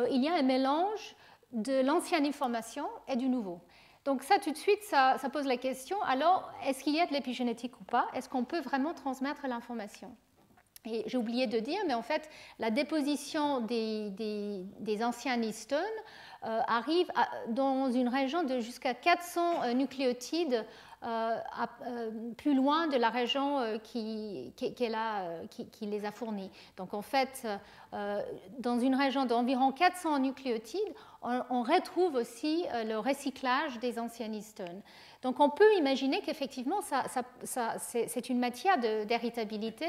il y a un mélange de l'ancienne information et du nouveau. Donc ça, tout de suite, ça pose la question, alors, est-ce qu'il y a de l'épigénétique ou pas? Est-ce qu'on peut vraiment transmettre l'information? Et j'ai oublié de dire, mais en fait, la déposition des anciens histones arrive dans une région de jusqu'à 400 nucléotides plus loin de la région qui les a fournis. Donc en fait, dans une région d'environ 400 nucléotides, on retrouve aussi le recyclage des anciens histones. Donc on peut imaginer qu'effectivement, c'est une matière d'héritabilité,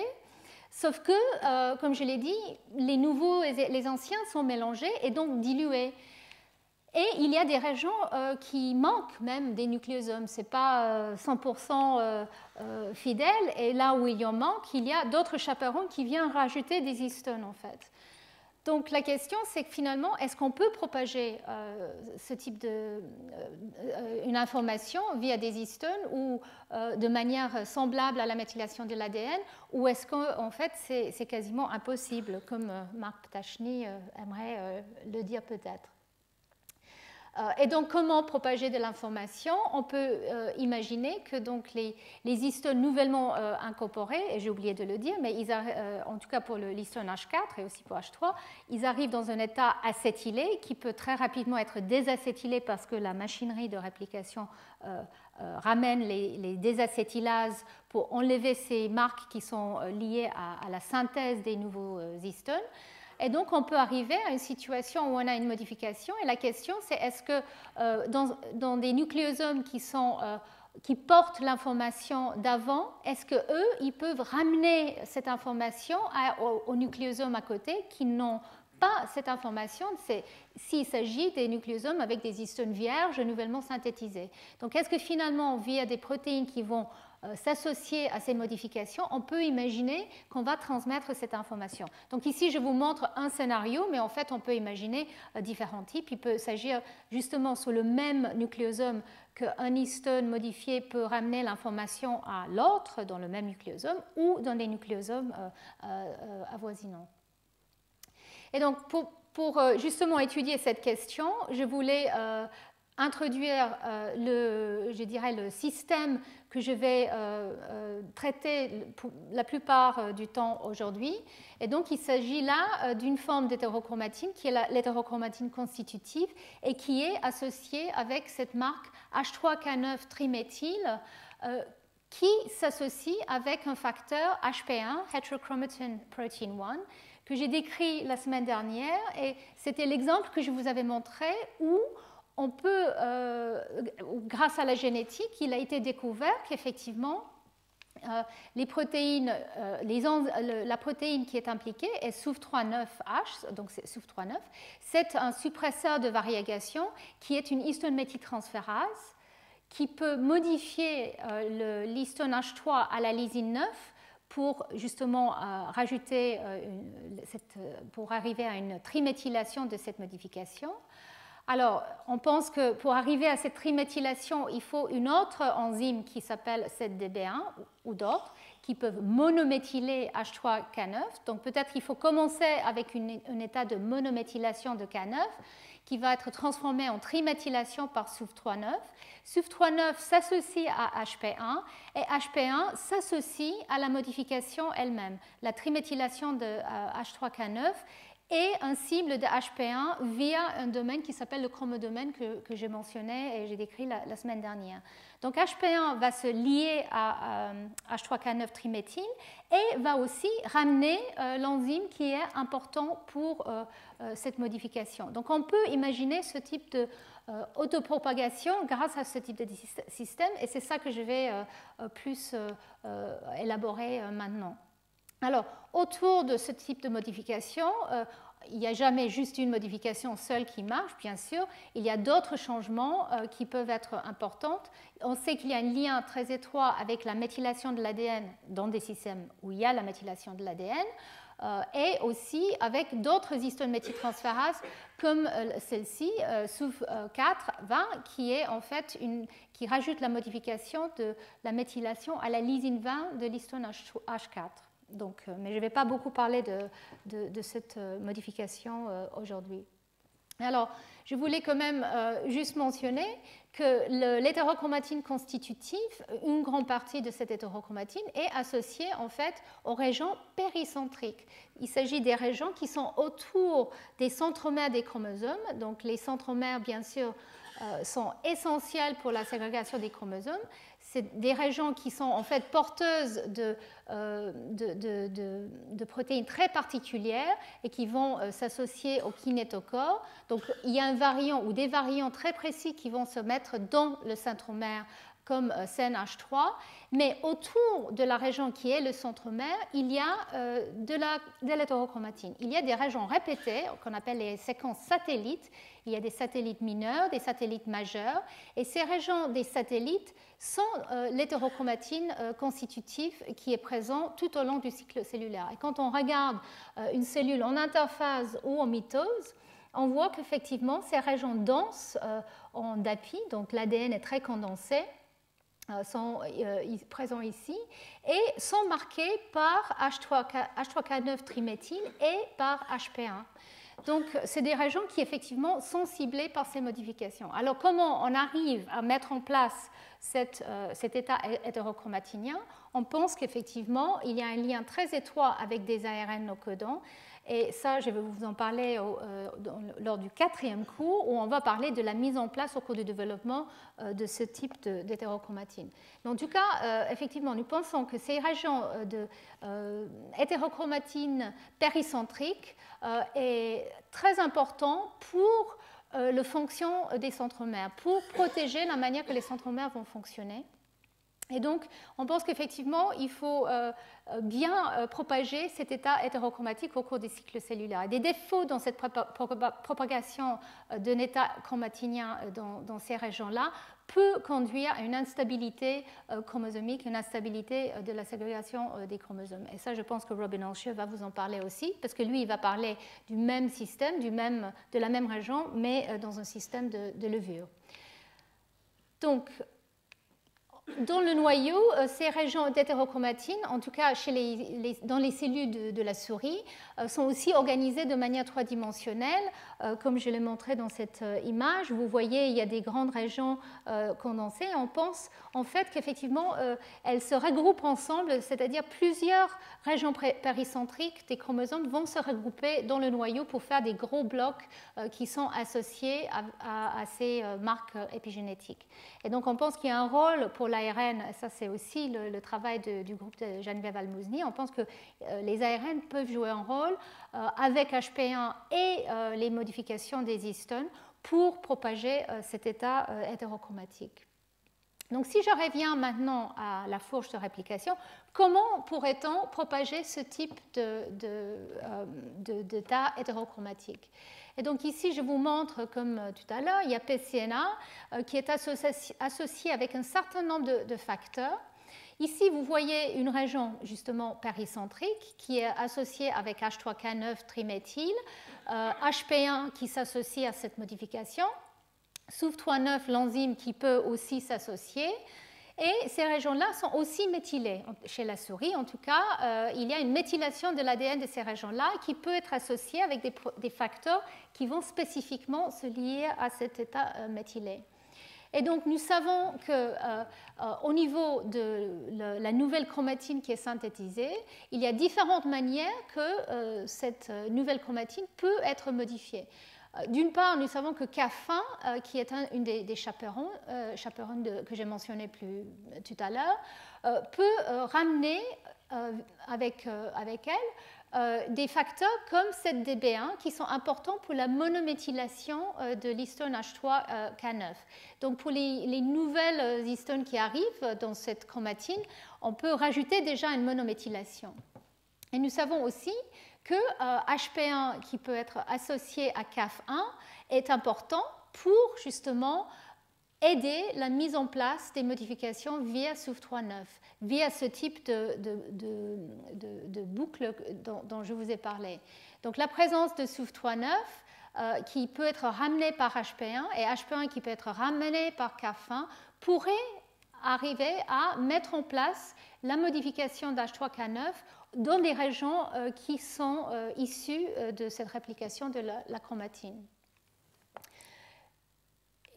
sauf que, comme je l'ai dit, les nouveaux et les anciens sont mélangés et donc dilués. Et il y a des régions qui manquent même des nucléosomes. Ce n'est pas 100% fidèle. Et là où il y en manque, il y a d'autres chaperons qui viennent rajouter des histones, en fait. Donc la question, c'est que finalement, est-ce qu'on peut propager ce type une information via des histones ou de manière semblable à la méthylation de l'ADN, ou est-ce qu'en fait, c'est quasiment impossible, comme Marc Ptachny aimerait le dire peut-être. Et donc, comment propager de l'information? On peut imaginer que donc, les histones nouvellement incorporés, et j'ai oublié de le dire, mais en tout cas pour l'histone H4 et aussi pour H3, ils arrivent dans un état acétylé qui peut très rapidement être désacétylé parce que la machinerie de réplication ramène les désacétylases pour enlever ces marques qui sont liées à la synthèse des nouveaux histones. Et donc, on peut arriver à une situation où on a une modification. Et la question, c'est est-ce que dans des nucléosomes qui portent l'information d'avant, est-ce qu'eux, ils peuvent ramener cette information aux nucléosomes à côté qui n'ont pas cette information s'il s'agit des nucléosomes avec des histones vierges nouvellement synthétisées. Donc, est-ce que finalement, via des protéines qui vont s'associer à ces modifications, on peut imaginer qu'on va transmettre cette information. Donc ici, je vous montre un scénario, mais en fait, on peut imaginer différents types. Il peut s'agir justement sur le même nucléosome qu'un histone modifié peut ramener l'information à l'autre dans le même nucléosome ou dans des nucléosomes avoisinants. Et donc, pour justement étudier cette question, je voulais introduire le système que je vais traiter la plupart du temps aujourd'hui. Et donc, il s'agit là d'une forme d'hétérochromatine qui est l'hétérochromatine constitutive et qui est associée avec cette marque H3K9 triméthyle qui s'associe avec un facteur HP1, Heterochromatin Protein 1, que j'ai décrit la semaine dernière. Et c'était l'exemple que je vous avais montré où on peut, grâce à la génétique, il a été découvert qu'effectivement, les protéines, la protéine qui est impliquée est SUF3-9H, donc c'est SUF3-9, c'est un suppresseur de variegation qui est une histone méthyltransférase qui peut modifier l'histone H3 à la lysine 9 pour justement rajouter, pour arriver à une triméthylation de cette modification. Alors, on pense que pour arriver à cette triméthylation, il faut une autre enzyme qui s'appelle 7DB1 ou d'autres qui peuvent monométhyler H3K9. Donc, peut-être qu'il faut commencer avec un état de monométhylation de K9 qui va être transformé en triméthylation par SUF3-9. SUF3-9 s'associe à HP1 et HP1 s'associe à la modification elle-même, la triméthylation de H3K9 et un cible de HP1 via un domaine qui s'appelle le chromodomaine que j'ai mentionné et j'ai décrit la semaine dernière. Donc HP1 va se lier à H3K9 triméthyle et va aussi ramener l'enzyme qui est important pour cette modification. Donc on peut imaginer ce type de autopropagation grâce à ce type de système et c'est ça que je vais plus élaborer maintenant. Alors, autour de ce type de modification, il n'y a jamais juste une modification seule qui marche, bien sûr. Il y a d'autres changements qui peuvent être importants. On sait qu'il y a un lien très étroit avec la méthylation de l'ADN dans des systèmes où il y a la méthylation de l'ADN et aussi avec d'autres histones méthyltransférases comme celle-ci, SUF4-20, qui est en fait qui rajoute la modification de la méthylation à la lysine 20 de l'histone H4. mais je ne vais pas beaucoup parler de cette modification aujourd'hui. Alors, je voulais quand même juste mentionner que l'hétérochromatine constitutive, une grande partie de cette hétérochromatine est associée en fait aux régions péricentriques. Il s'agit des régions qui sont autour des centromères des chromosomes. Donc, les centromères, bien sûr, sont essentiels pour la ségrégation des chromosomes. C'est des régions qui sont en fait porteuses de protéines très particulières et qui vont s'associer au kinétochore. Donc il y a un variant ou des variants très précis qui vont se mettre dans le centromère comme CNH3, mais autour de la région qui est le centromère, il y a de l'hétérochromatine. Il y a des régions répétées qu'on appelle les séquences satellites. Il y a des satellites mineurs, des satellites majeurs, et ces régions des satellites sont l'hétérochromatine constitutive qui est présente tout au long du cycle cellulaire. Et quand on regarde une cellule en interphase ou en mitose, on voit qu'effectivement ces régions denses en DAPI, donc l'ADN est très condensé, sont présents ici et sont marqués par H3K9 triméthyle et par HP1. Donc, c'est des régions qui, effectivement, sont ciblées par ces modifications. Alors, comment on arrive à mettre en place cet état hétérochromatinien? On pense qu'effectivement, il y a un lien très étroit avec des ARN non codants. Et ça, je vais vous en parler lors du 4e cours, où on va parler de la mise en place au cours du développement de ce type d'hétérochromatine. Mais en tout cas, effectivement, nous pensons que ces régions hétérochromatine péricentrique est très important pour la fonction des centromères, pour protéger la manière que les centromères vont fonctionner. Et donc, on pense qu'effectivement, il faut bien propager cet état hétérochromatique au cours des cycles cellulaires. Et des défauts dans cette propagation d'un état chromatinien dans ces régions-là peut conduire à une instabilité chromosomique, une instabilité de la ségrégation des chromosomes. Et ça, je pense que Robin Alscher va vous en parler aussi, parce que lui, il va parler du même système, de la même région, mais dans un système de levure. Donc, dans le noyau, ces régions d'hétérochromatine, en tout cas dans les cellules de la souris, sont aussi organisées de manière trois-dimensionnelle. Comme je l'ai montré dans cette image, vous voyez, il y a des grandes régions condensées. On pense en fait qu'effectivement, elles se regroupent ensemble, c'est-à-dire plusieurs régions péricentriques des chromosomes vont se regrouper dans le noyau pour faire des gros blocs qui sont associés à ces marques épigénétiques. Et donc, on pense qu'il y a un rôle pour l'ARN, ça c'est aussi le travail du groupe de Geneviève Almouzny. On pense que les ARN peuvent jouer un rôle avec HP1 et les modifications des histones pour propager cet état hétérochromatique. Donc, si je reviens maintenant à la fourche de réplication, comment pourrait-on propager ce type d'état hétérochromatique? Et donc ici, je vous montre, comme tout à l'heure, il y a PCNA qui est associé avec un certain nombre de facteurs. Ici, vous voyez une région justement péricentrique qui est associée avec H3K9 triméthyle, HP1 qui s'associe à cette modification, SUF3-9, l'enzyme qui peut aussi s'associer. Et ces régions-là sont aussi méthylées. Chez la souris, en tout cas, il y a une méthylation de l'ADN de ces régions-là qui peut être associée avec des facteurs qui vont spécifiquement se lier à cet état méthylé. Et donc, nous savons qu'au niveau de la nouvelle chromatine qui est synthétisée, il y a différentes manières que cette nouvelle chromatine peut être modifiée. D'une part, nous savons que CAF1, qui est une des chaperones que j'ai mentionné tout à l'heure, peut ramener avec elle des facteurs comme cette DB1 qui sont importants pour la monométhylation de l'histone H3K9. Donc pour les nouvelles histones qui arrivent dans cette chromatine, on peut rajouter déjà une monométhylation. Et nous savons aussi que HP1 qui peut être associé à CAF1 est important pour justement aider la mise en place des modifications via SUF3-9, via ce type de boucle dont je vous ai parlé. Donc la présence de SUF3-9 qui peut être ramenée par HP1 et HP1 qui peut être ramené par CAF1 pourrait arriver à mettre en place la modification d'H3K9 dans des régions qui sont issues de cette réplication de la chromatine.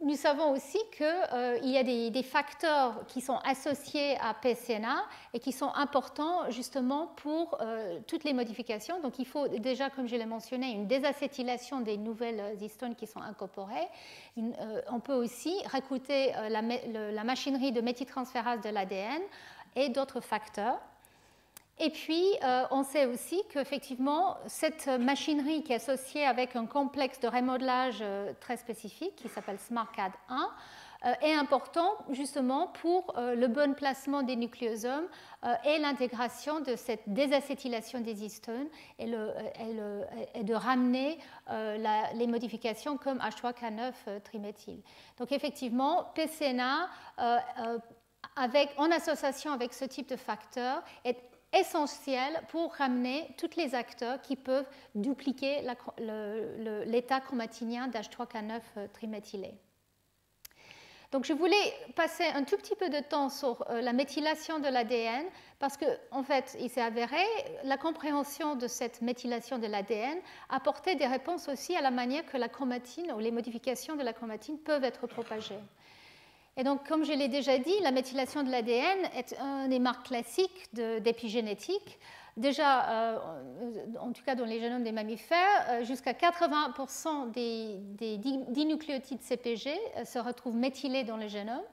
Nous savons aussi qu'il y a des facteurs qui sont associés à PCNA et qui sont importants justement pour toutes les modifications. Donc il faut déjà, comme je l'ai mentionné, une désacétylation des nouvelles histones qui sont incorporées. On peut aussi recruter la machinerie de méthyltransférase de l'ADN et d'autres facteurs. Et puis, on sait aussi qu'effectivement, cette machinerie qui est associée avec un complexe de remodelage très spécifique qui s'appelle SMARCAD1 est important justement pour le bon placement des nucléosomes et l'intégration de cette désacétylation des histones et de ramener les modifications comme H3K9 triméthyle. Donc effectivement, PCNA en association avec ce type de facteur est essentiel pour ramener tous les acteurs qui peuvent dupliquer l'état chromatinien d'H3K9 triméthylé. Donc je voulais passer un tout petit peu de temps sur la méthylation de l'ADN parce qu'en fait, il s'est avéré la compréhension de cette méthylation de l'ADN apportait des réponses aussi à la manière que la chromatine ou les modifications de la chromatine peuvent être propagées. Et donc, comme je l'ai déjà dit, la méthylation de l'ADN est un des marques classiques d'épigénétique. Déjà, en tout cas dans les génomes des mammifères, jusqu'à 80% des dinucléotides CPG se retrouvent méthylés dans le génome.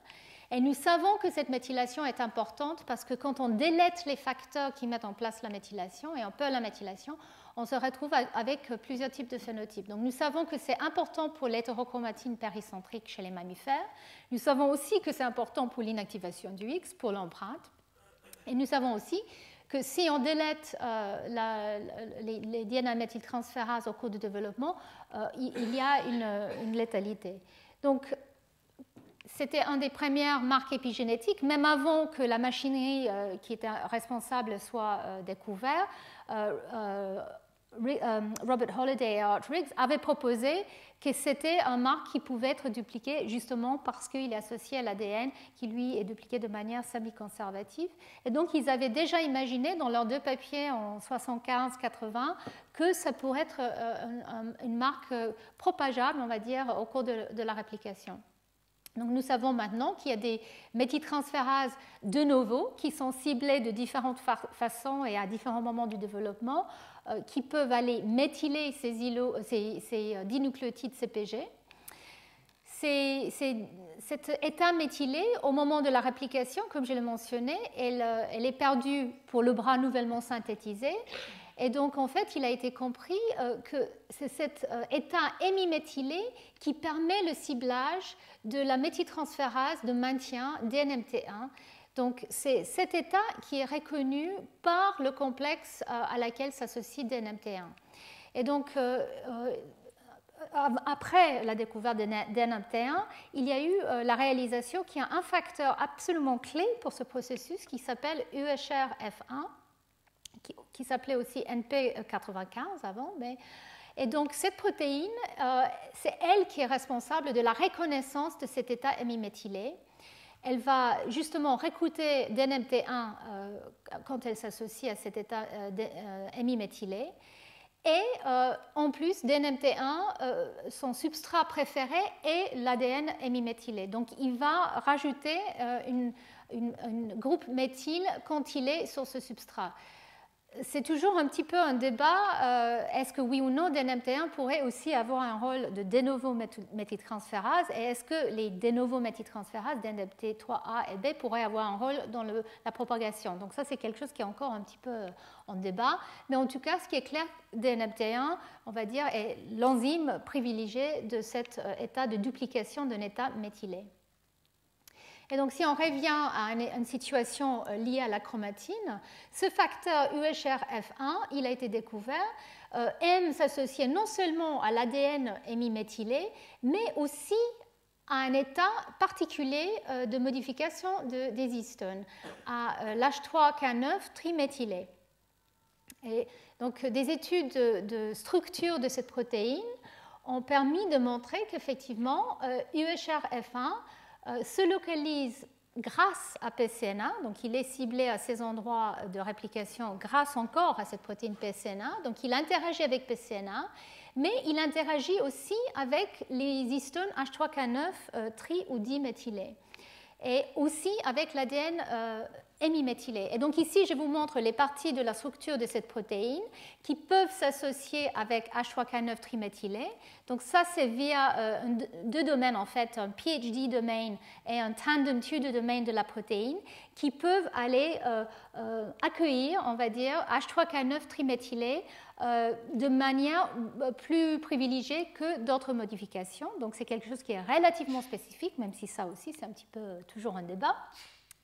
Et nous savons que cette méthylation est importante parce que quand on délète les facteurs qui mettent en place la méthylation, et on perd la méthylation, on se retrouve avec plusieurs types de phénotypes. Donc nous savons que c'est important pour l'hétérochromatine péricentrique chez les mammifères. Nous savons aussi que c'est important pour l'inactivation du X, pour l'empreinte. Et nous savons aussi que si on délète les DNA méthyltransférases au cours du développement, il y a une létalité. Donc c'était une des premières marques épigénétiques, même avant que la machinerie qui était responsable soit découverte. Robert Holliday et Art Riggs avaient proposé que c'était un marque qui pouvait être dupliqué justement parce qu'il est associé à l'ADN qui lui est dupliqué de manière semi-conservative. Et donc ils avaient déjà imaginé dans leurs deux papiers en 75-80 que ça pourrait être une marque propageable, on va dire, au cours de la réplication. Donc nous savons maintenant qu'il y a des méthyltransférases de novo qui sont ciblées de différentes façons et à différents moments du développement qui peuvent aller méthyler ces dinucléotides CPG. Cet état méthylé, au moment de la réplication, comme je l'ai mentionné, elle est perdue pour le bras nouvellement synthétisé. Et donc, en fait, il a été compris que c'est cet état hémiméthylé qui permet le ciblage de la méthyltransférase de maintien DNMT1. Donc, c'est cet état qui est reconnu par le complexe à laquelle s'associe DNMT1. Et donc, après la découverte de DNMT1, il y a eu la réalisation qu'il y a un facteur absolument clé pour ce processus qui s'appelle UHRF1, qui s'appelait aussi NP95 avant. Et donc, cette protéine, c'est elle qui est responsable de la reconnaissance de cet état hémiméthylé. Elle va justement recruter DNMT1 quand elle s'associe à cet état hémiméthylé. Et en plus, DNMT1, son substrat préféré est l'ADN hémiméthylé. Donc, il va rajouter un groupe méthyle quand il est sur ce substrat. C'est toujours un petit peu un débat, est-ce que oui ou non DNMT1 pourrait aussi avoir un rôle de de novo méthyltransférase et est-ce que les de novo méthyltransférases DNMT3A et B pourraient avoir un rôle dans la propagation. Donc ça c'est quelque chose qui est encore un petit peu en débat, mais en tout cas ce qui est clair, DNMT1 on va dire est l'enzyme privilégiée de cet état de duplication d'un état méthylé. Et donc, si on revient à une situation liée à la chromatine, ce facteur UHRF1, il a été découvert, aime s'associer non seulement à l'ADN hémiméthylé, mais aussi à un état particulier de modification des histones, à l'H3K9 triméthylé. Et donc, des études de structure de cette protéine ont permis de montrer qu'effectivement, UHRF1 se localise grâce à PCNA, donc il est ciblé à ces endroits de réplication grâce encore à cette protéine PCNA, donc il interagit avec PCNA, mais il interagit aussi avec les histones H3K9 tri ou diméthylés, et aussi avec l'ADN hémiméthylé. Et donc ici, je vous montre les parties de la structure de cette protéine qui peuvent s'associer avec H3K9 triméthylé. Donc ça, c'est via deux domaines, en fait, un PhD domain et un tandem 2 domain de la protéine, qui peuvent aller accueillir, on va dire, H3K9 triméthylé de manière plus privilégiée que d'autres modifications. Donc c'est quelque chose qui est relativement spécifique, même si ça aussi, c'est un petit peu toujours un débat.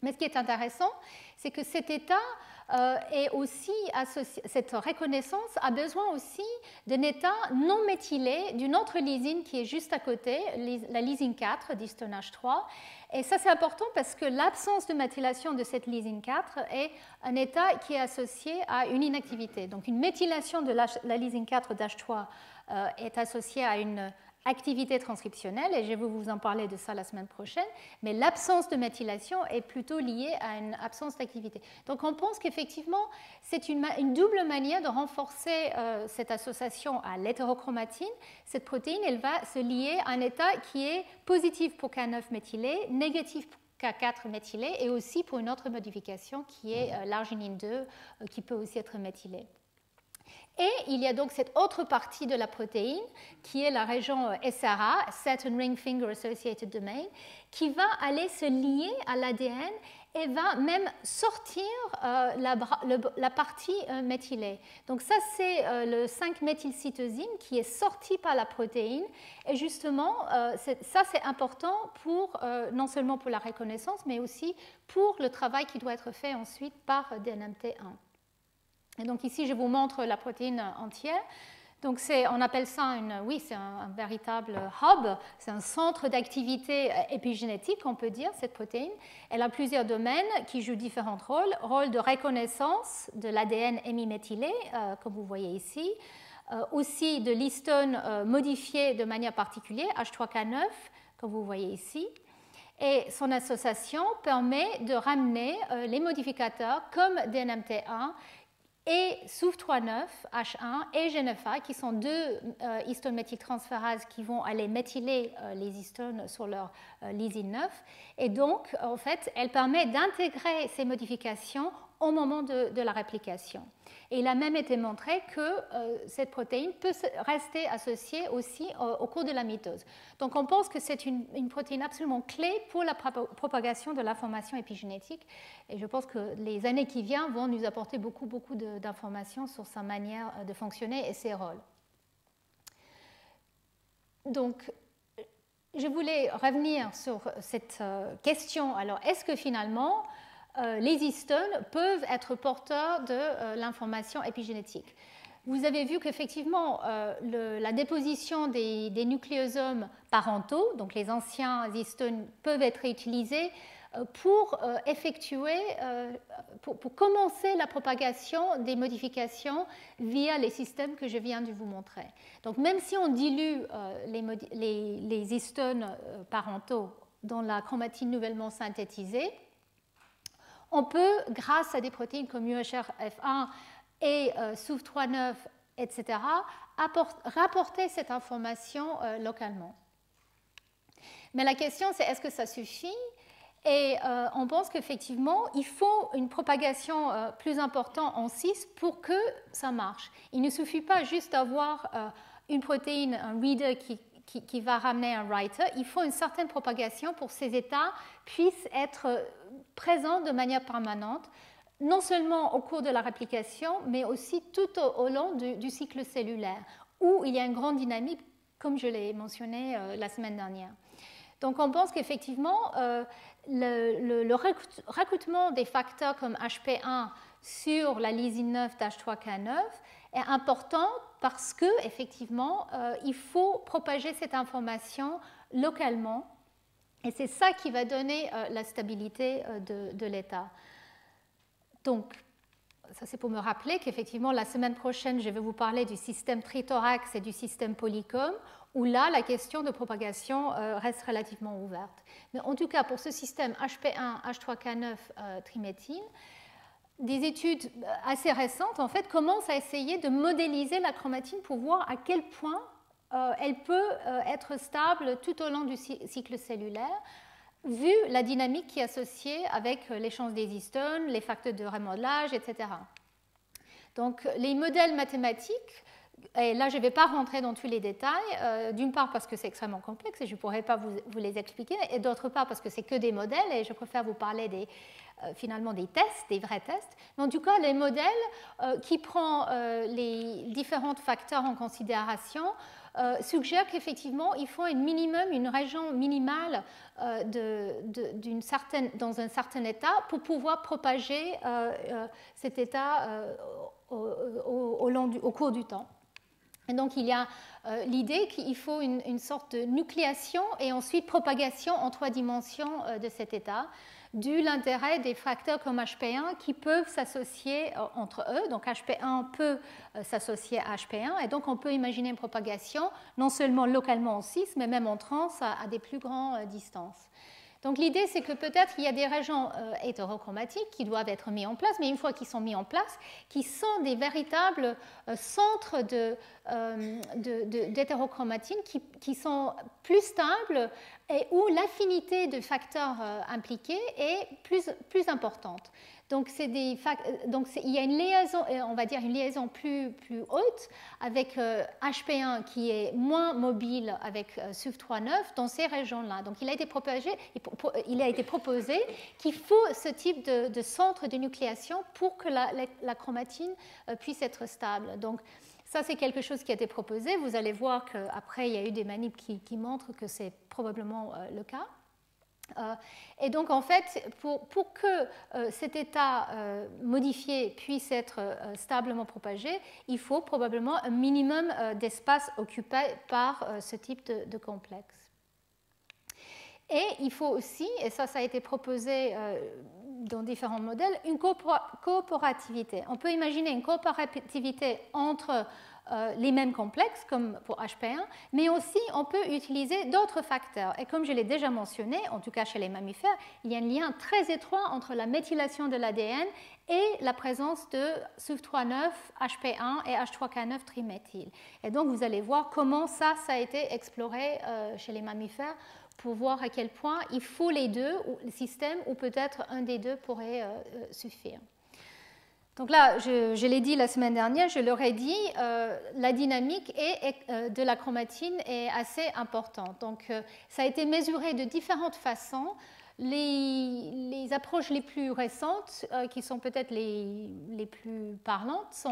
Mais ce qui est intéressant, c'est que cet état est aussi associé, cette reconnaissance a besoin aussi d'un état non méthylé d'une autre lysine qui est juste à côté, la lysine 4 d'histone H3. Et ça, c'est important parce que l'absence de méthylation de cette lysine 4 est un état qui est associé à une inactivité. Donc, une méthylation de la lysine 4 d'H3 est associée à une activité transcriptionnelle, et je vais vous en parler de ça la semaine prochaine, mais l'absence de méthylation est plutôt liée à une absence d'activité. Donc on pense qu'effectivement, c'est une double manière de renforcer cette association à l'hétérochromatine. Cette protéine, elle va se lier à un état qui est positif pour K9 méthylé, négatif pour K4 méthylé, et aussi pour une autre modification qui est l'arginine 2, qui peut aussi être méthylée. Et il y a donc cette autre partie de la protéine, qui est la région SRA, Saturn Ring Finger Associated Domain, qui va aller se lier à l'ADN et va même sortir la partie méthylée. Donc ça, c'est le 5-méthylcytosine qui est sorti par la protéine. Et justement, ça, c'est important pour, non seulement pour la reconnaissance, mais aussi pour le travail qui doit être fait ensuite par DNMT1. Et donc ici, je vous montre la protéine entière. Donc on appelle ça c'est un véritable hub, c'est un centre d'activité épigénétique, on peut dire, cette protéine. Elle a plusieurs domaines qui jouent différents rôles. Rôle de reconnaissance de l'ADN hémiméthylé, comme vous voyez ici. Aussi de l'histone modifié de manière particulière, H3K9, comme vous voyez ici. Et son association permet de ramener les modificateurs comme DNMT1 et SUF39, H1 et GNFA, qui sont deux histones méthyltransférases qui vont aller méthyler les histones sur leur lysine 9. Et donc, en fait, elle permet d'intégrer ces modifications au moment de la réplication. Et il a même été montré que cette protéine peut rester associée aussi au cours de la mitose. Donc on pense que c'est une protéine absolument clé pour la propagation de l'information épigénétique. Et je pense que les années qui viennent vont nous apporter beaucoup d'informations sur sa manière de fonctionner et ses rôles. Donc, je voulais revenir sur cette question. Alors, est-ce que finalement, les histones peuvent être porteurs de l'information épigénétique? Vous avez vu qu'effectivement, la déposition des nucléosomes parentaux, donc les anciens histones, peuvent être réutilisés pour effectuer, pour commencer la propagation des modifications via les systèmes que je viens de vous montrer. Donc même si on dilue les histones parentaux dans la chromatine nouvellement synthétisée, on peut, grâce à des protéines comme UHRF1 et SUF39, etc., rapporter cette information localement. Mais la question, c'est est-ce que ça suffit? Et on pense qu'effectivement, il faut une propagation plus importante en 6 pour que ça marche. Il ne suffit pas juste d'avoir une protéine, un reader qui va ramener un writer. Il faut une certaine propagation pour que ces états puissent être présents de manière permanente, non seulement au cours de la réplication, mais aussi tout au long du cycle cellulaire, où il y a une grande dynamique, comme je l'ai mentionné la semaine dernière. Donc on pense qu'effectivement, le recrutement des facteurs comme HP1 sur la lysine 9 d'H3K9 est important parce qu'effectivement, il faut propager cette information localement et c'est ça qui va donner la stabilité de l'état. Donc, ça c'est pour me rappeler qu'effectivement la semaine prochaine, je vais vous parler du système trithorax et du système polycombe, où là, la question de propagation reste relativement ouverte. Mais en tout cas, pour ce système HP1, H3K9 triméthyle, des études assez récentes en fait, commencent à essayer de modéliser la chromatine pour voir à quel point elle peut être stable tout au long du cycle cellulaire, vu la dynamique qui est associée avec l'échange des histones, les facteurs de remodelage, etc. Donc, les modèles mathématiques, et là je ne vais pas rentrer dans tous les détails, d'une part parce que c'est extrêmement complexe et je ne pourrais pas vous les expliquer, et d'autre part parce que c'est que des modèles et je préfère vous parler finalement des tests, des vrais tests. Mais en tout cas, les modèles qui prennent les différents facteurs en considération suggèrent qu'effectivement, il faut une région minimale dans un certain état pour pouvoir propager cet état au cours du temps. Et donc, il y a l'idée qu'il faut une sorte de nucléation et ensuite propagation en 3 dimensions de cet état, d'où l'intérêt des facteurs comme HP1 qui peuvent s'associer entre eux. Donc, HP1 peut s'associer à HP1 et donc on peut imaginer une propagation non seulement localement en cis, mais même en trans à des plus grandes distances. Donc l'idée, c'est que peut-être il y a des régions hétérochromatiques qui doivent être mises en place, mais une fois qu'ils sont mis en place, qui sont des véritables centres d'hétérochromatine qui sont plus stables et où l'affinité de facteurs impliqués est plus importante. Donc, il y a une liaison, on va dire une liaison plus haute avec HP1 qui est moins mobile avec SUV3-9 dans ces régions-là. Donc, il a été proposé qu'il faut ce type de centre de nucléation pour que la chromatine puisse être stable. Donc, ça, c'est quelque chose qui a été proposé. Vous allez voir qu'après, il y a eu des manips qui montrent que c'est probablement le cas. Et donc, en fait, pour que cet état modifié puisse être stablement propagé, il faut probablement un minimum d'espace occupé par ce type de complexe. Et il faut aussi, et ça a été proposé dans différents modèles, une coopérativité. On peut imaginer une coopérativité entre les mêmes complexes, comme pour HP1, mais aussi on peut utiliser d'autres facteurs. Et comme je l'ai déjà mentionné, en tout cas chez les mammifères, il y a un lien très étroit entre la méthylation de l'ADN et la présence de SUV3-9, HP1 et H3K9 triméthyle. Et donc vous allez voir comment ça a été exploré chez les mammifères pour voir à quel point il faut les deux systèmes ou peut-être un des deux pourrait suffire. Donc là, je l'ai dit la semaine dernière, je leur ai dit, la dynamique de la chromatine est assez importante. Donc ça a été mesuré de différentes façons. Les approches les plus récentes, qui sont peut-être les plus parlantes,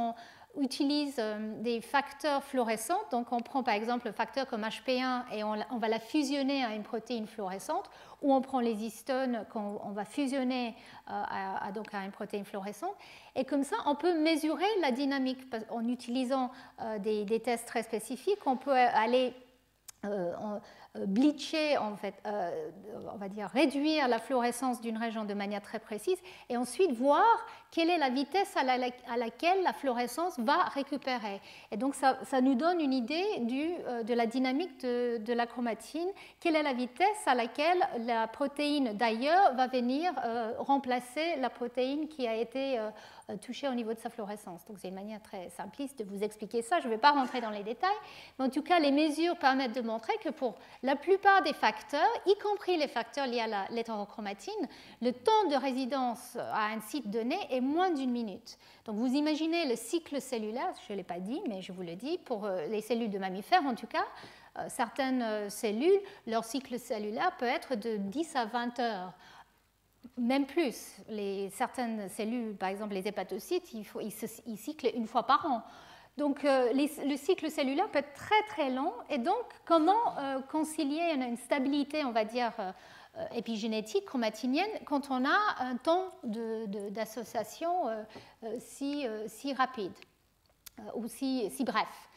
utilisent des facteurs fluorescents. Donc on prend par exemple le facteur comme HP1 et on va la fusionner à une protéine fluorescente, ou on prend les histones qu'on va fusionner à une protéine fluorescente. Et comme ça, on peut mesurer la dynamique en utilisant des tests très spécifiques. On peut aller bleacher, en fait, on va dire réduire la fluorescence d'une région de manière très précise et ensuite voir quelle est la vitesse à laquelle la fluorescence va récupérer. Et donc ça nous donne une idée de la dynamique de la chromatine, quelle est la vitesse à laquelle la protéine d'ailleurs va venir remplacer la protéine qui a été touchée au niveau de sa fluorescence. Donc c'est une manière très simpliste de vous expliquer ça, je ne vais pas rentrer dans les détails, mais en tout cas les mesures permettent de montrer que pour la plupart des facteurs, y compris les facteurs liés à l'hétérochromatine, le temps de résidence à un site donné est moins d'1 minute. Donc vous imaginez le cycle cellulaire, je ne l'ai pas dit, mais je vous le dis, pour les cellules de mammifères en tout cas, certaines cellules, leur cycle cellulaire peut être de 10 à 20 heures. Même plus, certaines cellules, par exemple les hépatocytes, ils cyclent une fois par an. Donc le cycle cellulaire peut être très très long et donc comment concilier une stabilité, on va dire, épigénétique, chromatinienne, quand on a un temps d'association si rapide ou si bref.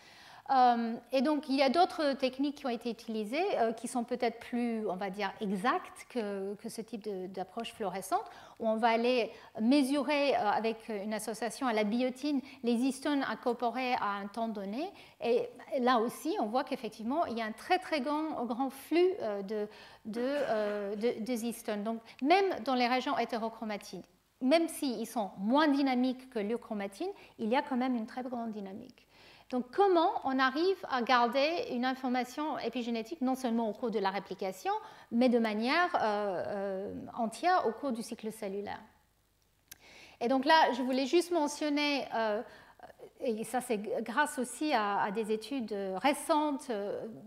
Et donc, il y a d'autres techniques qui ont été utilisées qui sont peut-être plus, on va dire, exactes que ce type d'approche fluorescente, où on va aller mesurer avec une association à la biotine les histones incorporés à un temps donné. Et là aussi, on voit qu'effectivement, il y a un très, très grand flux de histones. Donc, même dans les régions hétérochromatiques, même s'ils sont moins dynamiques que l'euchromatine, il y a quand même une très grande dynamique. Donc, comment on arrive à garder une information épigénétique non seulement au cours de la réplication, mais de manière entière au cours du cycle cellulaire? Et donc là, je voulais juste mentionner, et ça c'est grâce aussi à des études récentes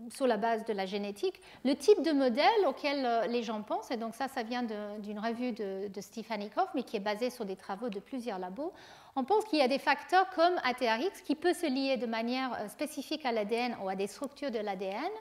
sur la base de la génétique, le type de modèle auquel les gens pensent, et donc ça vient d'une revue de Steve Hanikoff, mais qui est basée sur des travaux de plusieurs labos. On pense qu'il y a des facteurs comme ATRX qui peut se lier de manière spécifique à l'ADN ou à des structures de l'ADN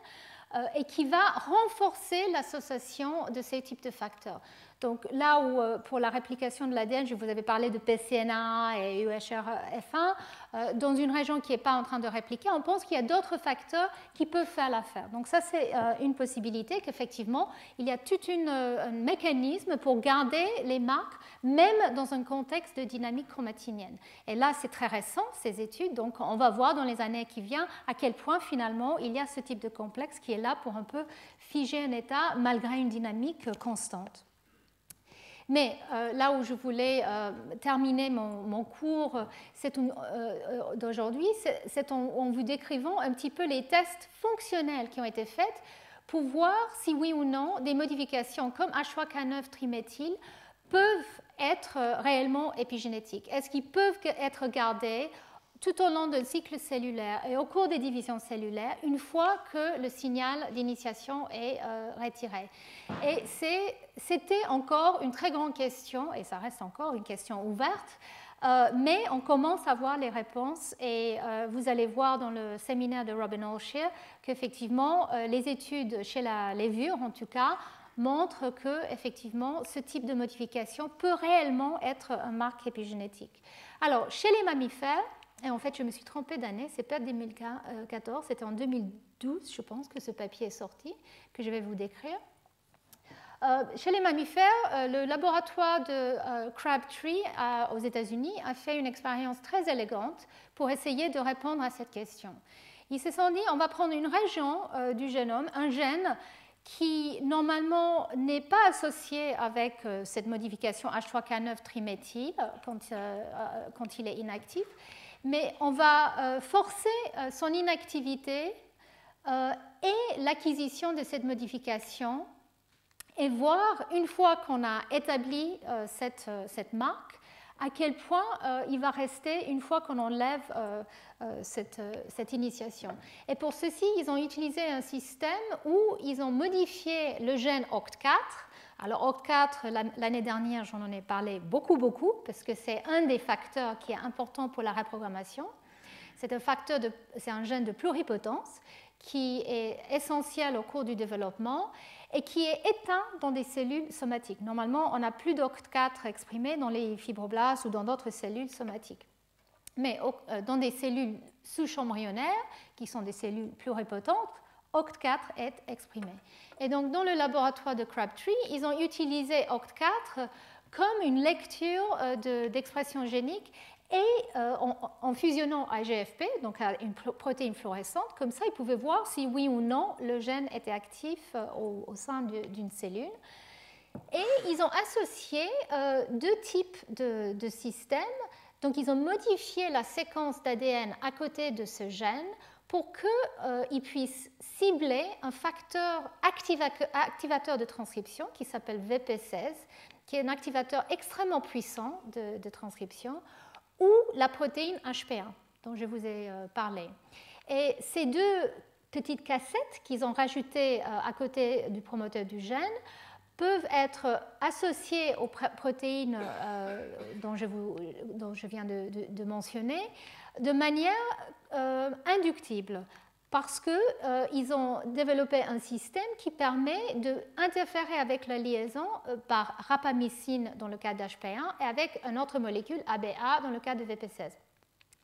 et qui va renforcer l'association de ces types de facteurs. Donc là où pour la réplication de l'ADN, je vous avais parlé de PCNA et UHRF1, dans une région qui n'est pas en train de répliquer, on pense qu'il y a d'autres facteurs qui peuvent faire l'affaire. Donc ça c'est une possibilité qu'effectivement il y a tout un mécanisme pour garder les marques même dans un contexte de dynamique chromatinienne. Et là c'est très récent ces études, donc on va voir dans les années qui viennent à quel point finalement il y a ce type de complexe qui est là pour un peu figer un état malgré une dynamique constante. Mais là où je voulais terminer mon cours d'aujourd'hui, c'est en vous décrivant un petit peu les tests fonctionnels qui ont été faits pour voir si oui ou non des modifications comme H3K9 triméthyle peuvent être réellement épigénétiques. Est-ce qu'ils peuvent être gardés tout au long du cycle cellulaire et au cours des divisions cellulaires, une fois que le signal d'initiation est retiré. Et c'était encore une très grande question, et ça reste encore une question ouverte, mais on commence à voir les réponses, et vous allez voir dans le séminaire de Robin Allshire qu'effectivement, les études chez la levure, en tout cas, montrent que effectivement, ce type de modification peut réellement être un marque épigénétique. Alors, chez les mammifères, et en fait, je me suis trompée d'année, c'est pas 2014, c'était en 2012, je pense, que ce papier est sorti, que je vais vous décrire. Chez les mammifères, le laboratoire de Crabtree aux États-Unis a fait une expérience très élégante pour essayer de répondre à cette question. Ils se sont dit, on va prendre une région du génome, un gène qui normalement n'est pas associé avec cette modification H3K9 triméthyle quand il est inactif, mais on va forcer son inactivité et l'acquisition de cette modification et voir, une fois qu'on a établi cette marque, à quel point il va rester une fois qu'on enlève cette initiation. Et pour ceci, ils ont utilisé un système où ils ont modifié le gène OCT4. Alors OCT4, l'année dernière, j'en ai parlé beaucoup, parce que c'est un des facteurs qui est important pour la reprogrammation. C'est un gène de pluripotence qui est essentiel au cours du développement et qui est éteint dans des cellules somatiques. Normalement, on n'a plus d'OCT4 exprimé dans les fibroblastes ou dans d'autres cellules somatiques. Mais dans des cellules souches embryonnaires, qui sont des cellules pluripotentes, OCT4 est exprimé. Et donc, dans le laboratoire de Crabtree, ils ont utilisé OCT4 comme une lecture d'expression génique et en fusionnant à GFP, donc à une protéine fluorescente, comme ça, ils pouvaient voir si oui ou non le gène était actif au sein d'une cellule. Et ils ont associé deux types de systèmes. Donc, ils ont modifié la séquence d'ADN à côté de ce gène pour qu'ils puissent cibler un facteur activateur de transcription qui s'appelle VP16, qui est un activateur extrêmement puissant de transcription, ou la protéine HP1, dont je vous ai parlé. Et ces deux petites cassettes qu'ils ont rajoutées à côté du promoteur du gène peuvent être associées aux protéines dont je viens de mentionner de manière inductible, parce qu'ils ont développé un système qui permet d'interférer avec la liaison par rapamycine dans le cas d'HP1 et avec une autre molécule, ABA, dans le cas de VP16.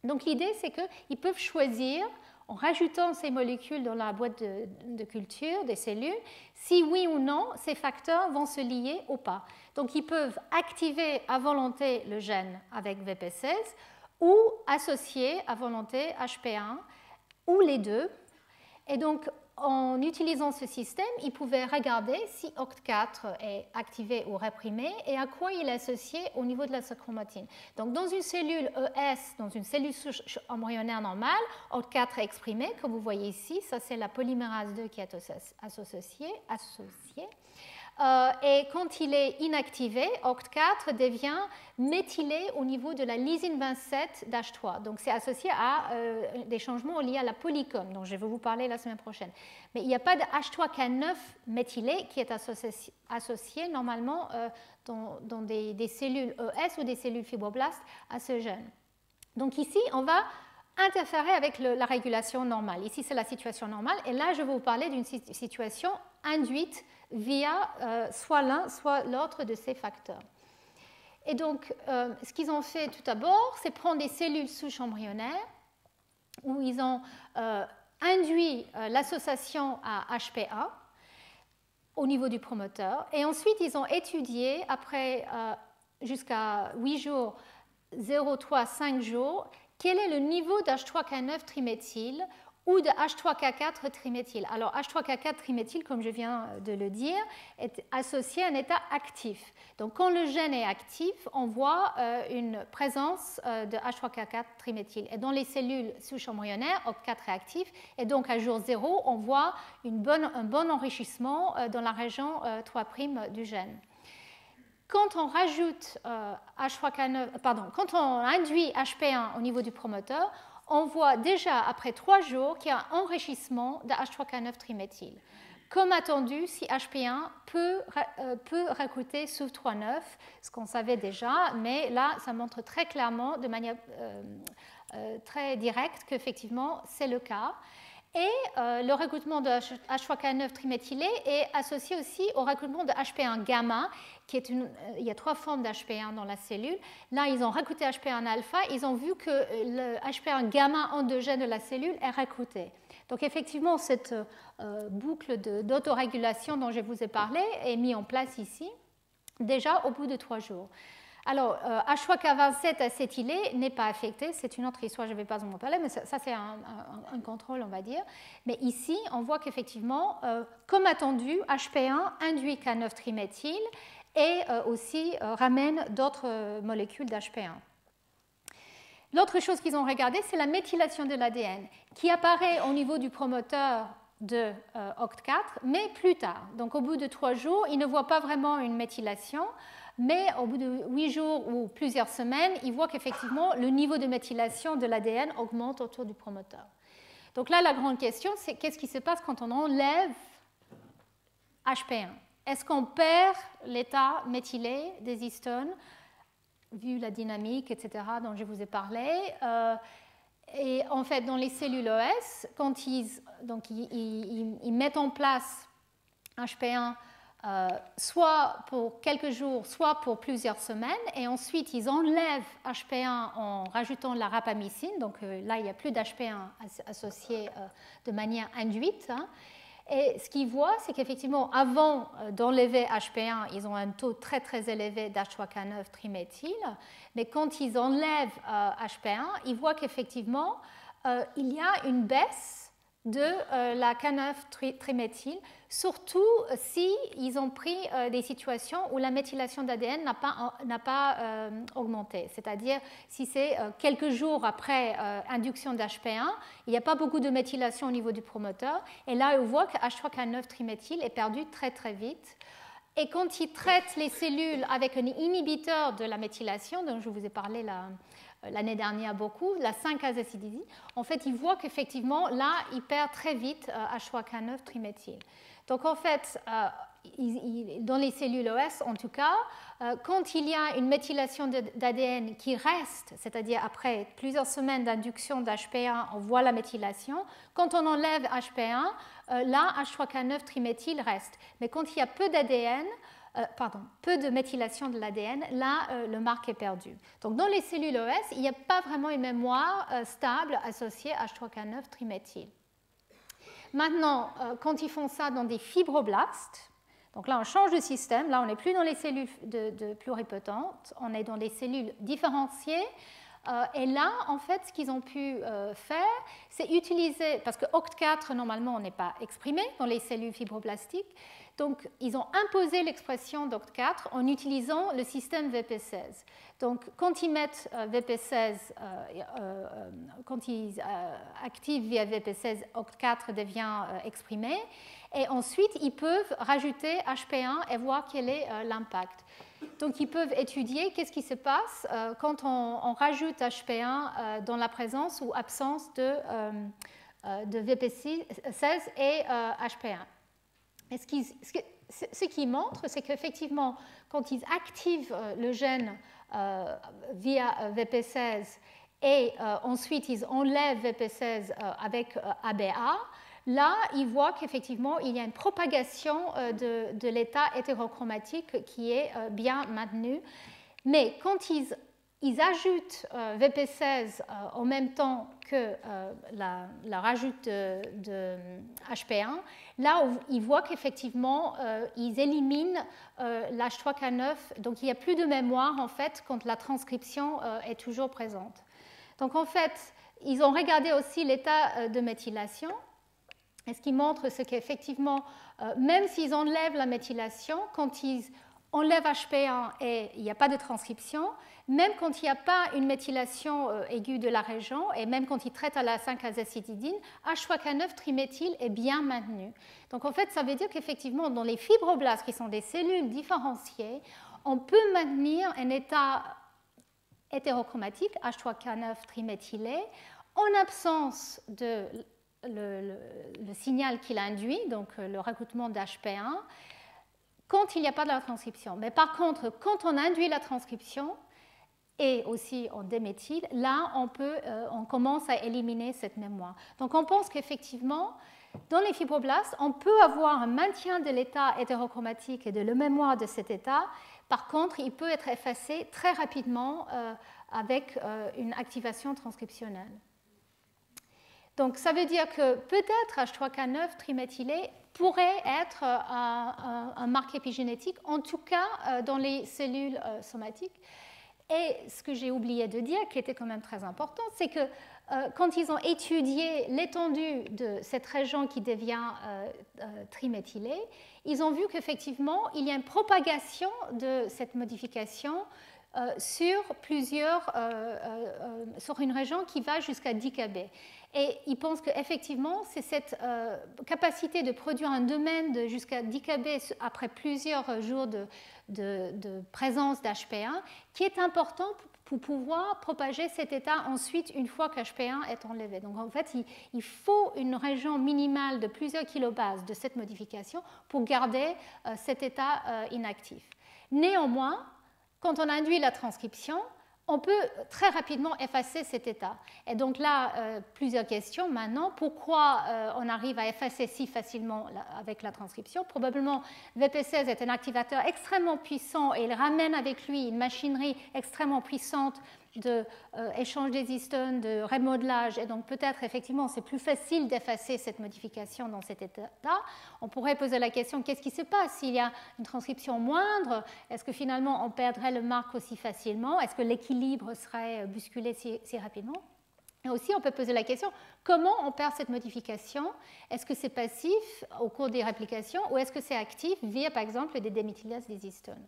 Donc l'idée, c'est qu'ils peuvent choisir en rajoutant ces molécules dans la boîte de culture des cellules, si oui ou non ces facteurs vont se lier ou pas. Donc ils peuvent activer à volonté le gène avec VP16 ou associer à volonté HP1 ou les deux. Et donc en utilisant ce système, ils pouvaient regarder si OCT4 est activé ou réprimé et à quoi il est associé au niveau de la chromatine. Donc, dans une cellule ES, dans une cellule souche embryonnaire normale, OCT4 est exprimé, comme vous voyez ici. Ça, c'est la polymérase 2 qui est associée. Et quand il est inactivé, OCT4 devient méthylé au niveau de la lysine 27 d'H3. Donc c'est associé à des changements liés à la polycom, dont je vais vous parler la semaine prochaine. Mais il n'y a pas de H3K9 méthylé qui est associé normalement dans des cellules ES ou des cellules fibroblastes à ce gène. Donc ici, on va interférer avec la régulation normale. Ici, c'est la situation normale. Et là, je vais vous parler d'une situation induite via soit l'un, soit l'autre de ces facteurs. Et donc, ce qu'ils ont fait tout d'abord, c'est prendre des cellules souches embryonnaires où ils ont induit l'association à HP1 au niveau du promoteur. Et ensuite, ils ont étudié, après jusqu'à 8 jours, 0,3, 5 jours, quel est le niveau d'H3K9 triméthyle ou de H3K4 triméthyle. Alors, H3K4 triméthyle, comme je viens de le dire, est associé à un état actif. Donc, quand le gène est actif, on voit une présence de H3K4 triméthyle. Et dans les cellules souches embryonnaires, OCT4 est actif. Et donc, à jour 0, on voit un bon enrichissement dans la région 3' du gène. Quand on rajoute quand on induit HP1 au niveau du promoteur, on voit déjà après 3 jours qu'il y a un enrichissement de H3K9 triméthyle. Comme attendu, si HP1 peut recruter SUV39, ce qu'on savait déjà, mais là, ça montre très clairement, de manière très directe, qu'effectivement, c'est le cas. Et le recrutement de H3K9 triméthylé est associé aussi au recrutement de HP1 gamma, il y a 3 formes d'HP1 dans la cellule. Là, ils ont recruté HP1 alpha, ils ont vu que le HP1 gamma endogène de la cellule est recruté. Donc effectivement, cette boucle d'autorégulation dont je vous ai parlé est mise en place ici, déjà au bout de 3 jours. Alors, H3K27 acétylé n'est pas affecté, c'est une autre histoire, je ne vais pas en parler, mais ça c'est un contrôle, on va dire. Mais ici, on voit qu'effectivement, comme attendu, HP1 induit K9 triméthyle et aussi ramène d'autres molécules d'HP1. L'autre chose qu'ils ont regardé, c'est la méthylation de l'ADN, qui apparaît au niveau du promoteur de OCT4, mais plus tard. Donc, au bout de 3 jours, ils ne voient pas vraiment une méthylation. Mais au bout de 8 jours ou plusieurs semaines, ils voient qu'effectivement, le niveau de méthylation de l'ADN augmente autour du promoteur. Donc là, la grande question, c'est qu'est-ce qui se passe quand on enlève HP1 ? Est-ce qu'on perd l'état méthylé des histones, vu la dynamique, etc., dont je vous ai parlé Et en fait, dans les cellules ES, quand ils mettent en place HP1, soit pour quelques jours, soit pour plusieurs semaines, et ensuite ils enlèvent HP1 en rajoutant la rapamycine, donc là il n'y a plus d'HP1 associé de manière induite. Et ce qu'ils voient, c'est qu'effectivement, avant d'enlever HP1, ils ont un taux très très élevé d'H3K9 triméthyle, mais quand ils enlèvent HP1, ils voient qu'effectivement, il y a une baisse de la K9 triméthyle, surtout s'ils ont pris des situations où la méthylation d'ADN n'a pas augmenté. C'est-à-dire, si c'est quelques jours après induction d'HP1, il n'y a pas beaucoup de méthylation au niveau du promoteur, et là, on voit que H3K9 triméthyle est perdu très très vite. Et quand ils traitent les cellules avec un inhibiteur de la méthylation, dont je vous ai parlé l'année dernière beaucoup, la 5-azacidine, en fait, ils voient qu'effectivement, là, ils perdent très vite H3K9 triméthyle. Donc, en fait, dans les cellules OS, en tout cas, quand il y a une méthylation d'ADN qui reste, c'est-à-dire après plusieurs semaines d'induction d'HP1, on voit la méthylation. Quand on enlève HP1, là, H3K9 triméthyle reste. Mais quand il y a peu d'ADN, peu de méthylation de l'ADN, là, le marque est perdu. Donc, dans les cellules OS, il n'y a pas vraiment une mémoire stable associée à H3K9 triméthyle. Maintenant, quand ils font ça dans des fibroblastes, donc là, on change de système. Là, on n'est plus dans les cellules de pluripotentes, on est dans des cellules différenciées. Et là, en fait, ce qu'ils ont pu faire, c'est utiliser, parce que OCT4, normalement, n'est pas exprimé dans les cellules fibroblastiques, donc ils ont imposé l'expression d'OCT4 en utilisant le système VP16. Donc, quand ils mettent VP16, quand ils activent via VP16, OCT4 devient exprimé, et ensuite, ils peuvent rajouter HP1 et voir quel est l'impact. Donc, ils peuvent étudier qu'est-ce qui se passe quand on rajoute HP1 dans la présence ou absence de VP16 et HP1. Et ce qui montre, c'est qu'effectivement, quand ils activent le gène via VP16 et ensuite ils enlèvent VP16 avec ABA, là, ils voient qu'effectivement, il y a une propagation de l'état hétérochromatique qui est bien maintenu. Mais quand ils ajoutent VP16 en même temps que la rajoute de HP1, là, ils voient qu'effectivement, ils éliminent l'H3K9. Donc, il n'y a plus de mémoire, en fait, quand la transcription est toujours présente. Donc, en fait, ils ont regardé aussi l'état de méthylation. Et ce qui montre, c'est qu'effectivement, même s'ils enlèvent la méthylation, quand ils enlèvent HP1 et il n'y a pas de transcription, même quand il n'y a pas une méthylation aiguë de la région, et même quand ils traitent à la 5-azécitidine, H3K9 triméthyle est bien maintenu. Donc en fait, ça veut dire qu'effectivement, dans les fibroblastes, qui sont des cellules différenciées, on peut maintenir un état hétérochromatique, H3K9 triméthylé, en absence de le signal qu'il induit, donc le recrutement d'HP1, quand il n'y a pas de la transcription. Mais par contre, quand on induit la transcription et aussi on déméthyle, là, on commence à éliminer cette mémoire. Donc on pense qu'effectivement, dans les fibroblastes, on peut avoir un maintien de l'état hétérochromatique et de la mémoire de cet état. Par contre, il peut être effacé très rapidement avec une activation transcriptionnelle. Donc, ça veut dire que peut-être H3K9 triméthylé pourrait être un marque épigénétique, en tout cas dans les cellules somatiques. Et ce que j'ai oublié de dire, qui était quand même très important, c'est que quand ils ont étudié l'étendue de cette région qui devient triméthylée, ils ont vu qu'effectivement, il y a une propagation de cette modification sur une région qui va jusqu'à 10 kb. Et ils pensent qu'effectivement, c'est cette capacité de produire un domaine jusqu'à 10 kb après plusieurs jours de présence d'HP1 qui est important pour pouvoir propager cet état ensuite une fois qu'HP1 est enlevé. Donc en fait, il faut une région minimale de plusieurs kilobases de cette modification pour garder cet état inactif. Néanmoins, quand on induit la transcription, on peut très rapidement effacer cet état. Et donc là, plusieurs questions maintenant. Pourquoi on arrive à effacer si facilement avec la transcription? Probablement, VP16 est un activateur extrêmement puissant et il ramène avec lui une machinerie extrêmement puissante d'échange des histones, de remodelage. Et donc peut-être, effectivement, c'est plus facile d'effacer cette modification dans cet état-là. On pourrait poser la question, qu'est-ce qui se passe s'il y a une transcription moindre? Est-ce que finalement, on perdrait le marque aussi facilement? Est-ce que l'équilibre serait bousculé si rapidement? Et aussi, on peut poser la question, comment on perd cette modification? Est-ce que c'est passif au cours des réplications ou est-ce que c'est actif via, par exemple, des déméthylases des histones?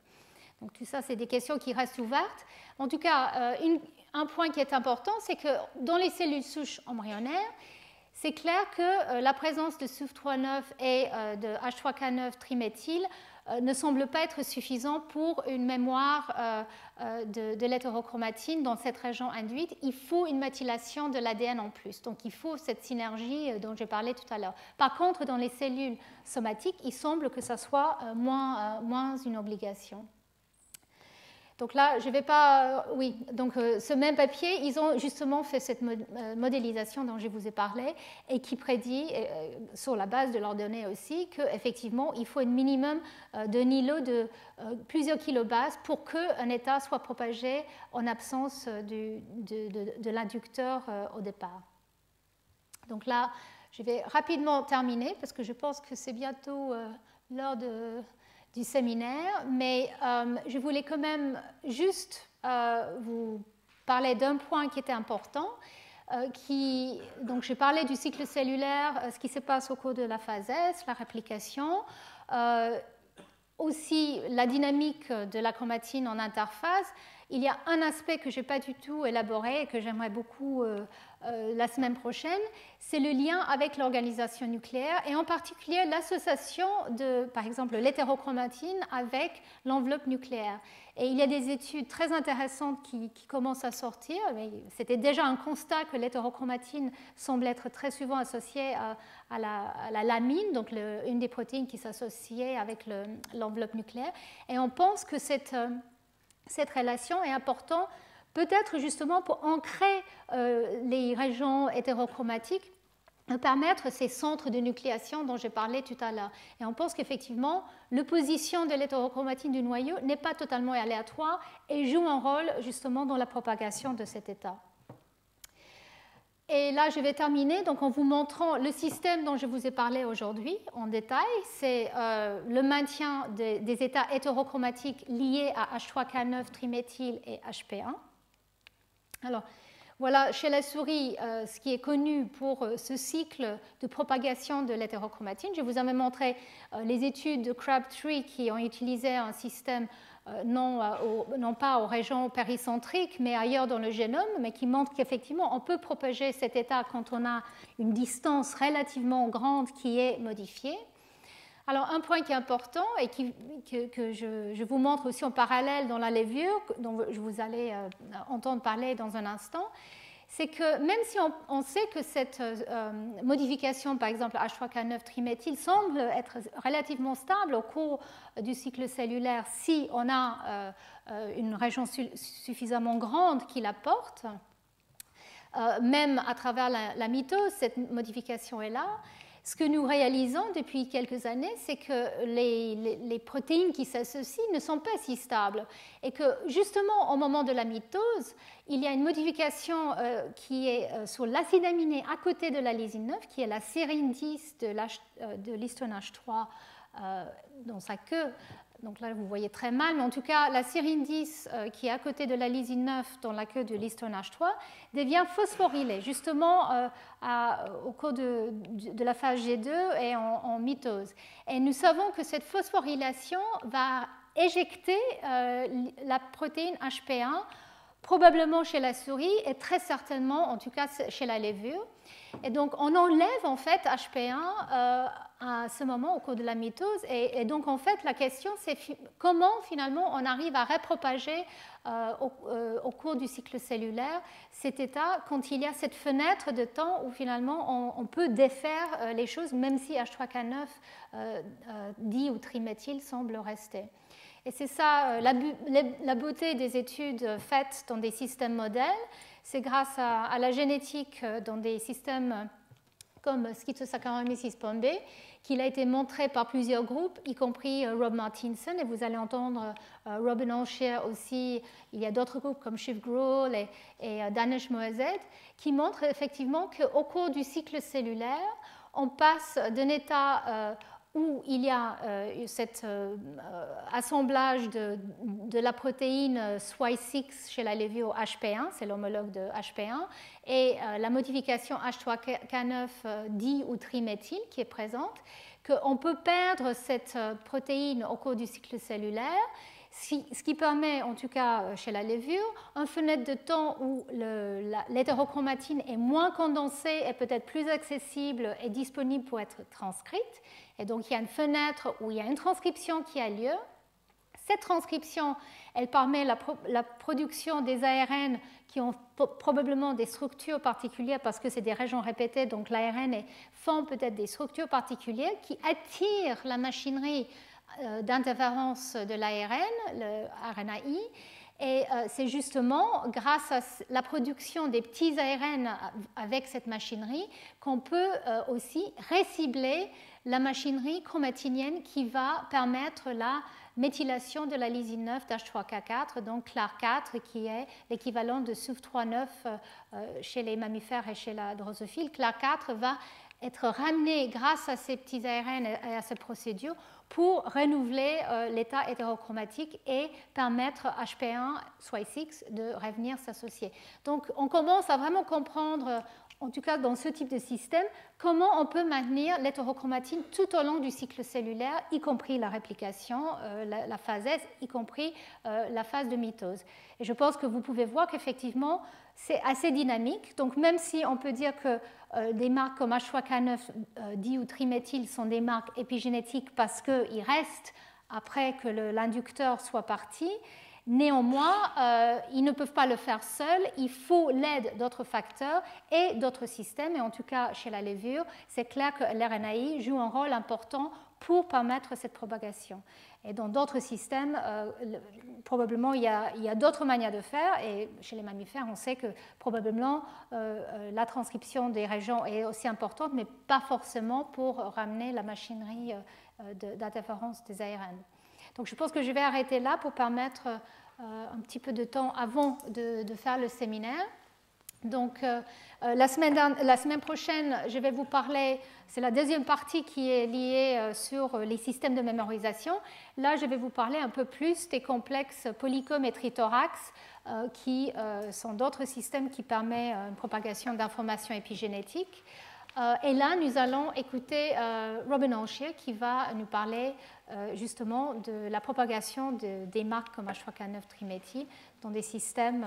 Donc tout ça, c'est des questions qui restent ouvertes. En tout cas, un point qui est important, c'est que dans les cellules souches embryonnaires, c'est clair que la présence de SUF3-9 et de H3K9 triméthyle ne semble pas être suffisant pour une mémoire de l'hétérochromatine dans cette région induite. Il faut une méthylation de l'ADN en plus. Donc il faut cette synergie dont j'ai parlé tout à l'heure. Par contre, dans les cellules somatiques, il semble que ça soit moins une obligation. Donc là, je ne vais pas... oui, donc ce même papier, ils ont justement fait cette modélisation dont je vous ai parlé et qui prédit, sur la base de leurs données aussi, qu'effectivement, il faut un minimum de nilo de plusieurs kilobases pour qu'un état soit propagé en absence de l'inducteur au départ. Donc là, je vais rapidement terminer parce que je pense que c'est bientôt l'heure du séminaire, mais je voulais quand même juste vous parler d'un point qui était important. Donc j'ai parlé du cycle cellulaire, ce qui se passe au cours de la phase S, la réplication, aussi la dynamique de la chromatine en interphase. Il y a un aspect que je n'ai pas du tout élaboré et que j'aimerais beaucoup la semaine prochaine, c'est le lien avec l'organisation nucléaire et en particulier l'association de, par exemple, l'hétérochromatine avec l'enveloppe nucléaire. Et il y a des études très intéressantes qui commencent à sortir, mais c'était déjà un constat que l'hétérochromatine semble être très souvent associée à la lamine, donc une des protéines qui s'associait avec l'enveloppe nucléaire. Et on pense que cette relation est importante peut-être justement pour ancrer les régions hétérochromatiques, permettre ces centres de nucléation dont j'ai parlé tout à l'heure. Et on pense qu'effectivement, l'opposition de l'hétérochromatine du noyau n'est pas totalement aléatoire et joue un rôle justement dans la propagation de cet état. Et là, je vais terminer donc, en vous montrant le système dont je vous ai parlé aujourd'hui en détail. C'est le maintien des états hétérochromatiques liés à H3K9, triméthyle et HP1. Alors, voilà, chez la souris, ce qui est connu pour ce cycle de propagation de l'hétérochromatine. Je vous avais montré les études de Crabtree qui ont utilisé un système non pas aux régions péricentriques, mais ailleurs dans le génome, mais qui montrent qu'effectivement, on peut propager cet état quand on a une distance relativement grande qui est modifiée. Alors, un point qui est important et que je vous montre aussi en parallèle dans la levure, dont vous allez entendre parler dans un instant, c'est que même si on sait que cette modification, par exemple H3K9 triméthyle, semble être relativement stable au cours du cycle cellulaire si on a une région suffisamment grande qui la porte, même à travers la mitose, cette modification est là. Ce que nous réalisons depuis quelques années, c'est que les protéines qui s'associent ne sont pas si stables et que justement au moment de la mitose, il y a une modification qui est sur l'acide aminé à côté de la lysine 9, qui est la sérine 10 de l'histone H3 dans sa queue. Donc là, vous voyez très mal, mais en tout cas, la sérine 10 qui est à côté de la lysine 9 dans la queue de l'histone H3 devient phosphorylée, justement au cours de la phase G2 et en mitose. Et nous savons que cette phosphorylation va éjecter la protéine HP1, probablement chez la souris et très certainement, en tout cas, chez la levure. Et donc, on enlève en fait HP1 à ce moment au cours de la mitose. Et donc, en fait, la question, c'est comment finalement on arrive à repropager au cours du cycle cellulaire cet état quand il y a cette fenêtre de temps où finalement on peut défaire les choses, même si H3K9 di ou triméthyle semble rester. Et c'est ça la beauté des études faites dans des systèmes modèles. C'est grâce à la génétique dans des systèmes comme Schizosaccharomyces-Pombe qu'il a été montré par plusieurs groupes, y compris Rob Martinson, et vous allez entendre Robin Olsher aussi. Il y a d'autres groupes comme Shiv Grohl et Danish Moazed qui montrent effectivement qu'au cours du cycle cellulaire, on passe d'un état où il y a cet assemblage de la protéine SWI6 chez la levure HP1, c'est l'homologue de HP1, et la modification H3K9 di ou triméthyle qui est présente, qu'on peut perdre cette protéine au cours du cycle cellulaire, ce qui permet, en tout cas chez la levure, une fenêtre de temps où l'hétérochromatine est moins condensée et peut-être plus accessible et disponible pour être transcrite. Et donc, il y a une fenêtre où il y a une transcription qui a lieu. Cette transcription, elle permet la production des ARN qui ont probablement des structures particulières parce que c'est des régions répétées, donc l'ARN forme peut-être des structures particulières qui attirent la machinerie d'interférence de l'ARN, le RNAi, Et c'est justement grâce à la production des petits ARN avec cette machinerie qu'on peut aussi récibler la machinerie chromatinienne qui va permettre la méthylation de la lysine 9 d'H3K4, donc CLAR4, qui est l'équivalent de SUF3-9 chez les mammifères et chez la drosophile. CLAR4 va être ramené grâce à ces petits ARN et à cette procédure pour renouveler l'état hétérochromatique et permettre HP1, SY6 de revenir s'associer. Donc on commence à vraiment comprendre, en tout cas dans ce type de système, comment on peut maintenir l'hétérochromatine tout au long du cycle cellulaire, y compris la réplication, la phase S, y compris la phase de mitose. Et je pense que vous pouvez voir qu'effectivement, c'est assez dynamique. Donc même si on peut dire que des marques comme H3K9 di ou triméthyl sont des marques épigénétiques parce qu'ils restent après que l'inducteur soit parti, néanmoins, ils ne peuvent pas le faire seuls. Il faut l'aide d'autres facteurs et d'autres systèmes. Et en tout cas, chez la levure, c'est clair que l'RNAi joue un rôle important pour permettre cette propagation. Et dans d'autres systèmes, probablement, il y a d'autres manières de faire. Et chez les mammifères, on sait que probablement la transcription des régions est aussi importante, mais pas forcément pour ramener la machinerie d'interférence des ARN. Donc je pense que je vais arrêter là pour permettre un petit peu de temps avant de faire le séminaire. Donc la semaine prochaine, je vais vous parler, c'est la deuxième partie qui est liée sur les systèmes de mémorisation. Là, je vais vous parler un peu plus des complexes polycom et trithorax qui sont d'autres systèmes qui permettent une propagation d'informations épigénétiques. Et là, nous allons écouter Robin Alshier qui va nous parler justement de la propagation des marques comme H3K9 triméthyl dans des systèmes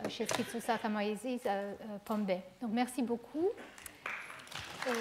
chez Schizosaccharomyces pombe. Donc merci beaucoup. Et,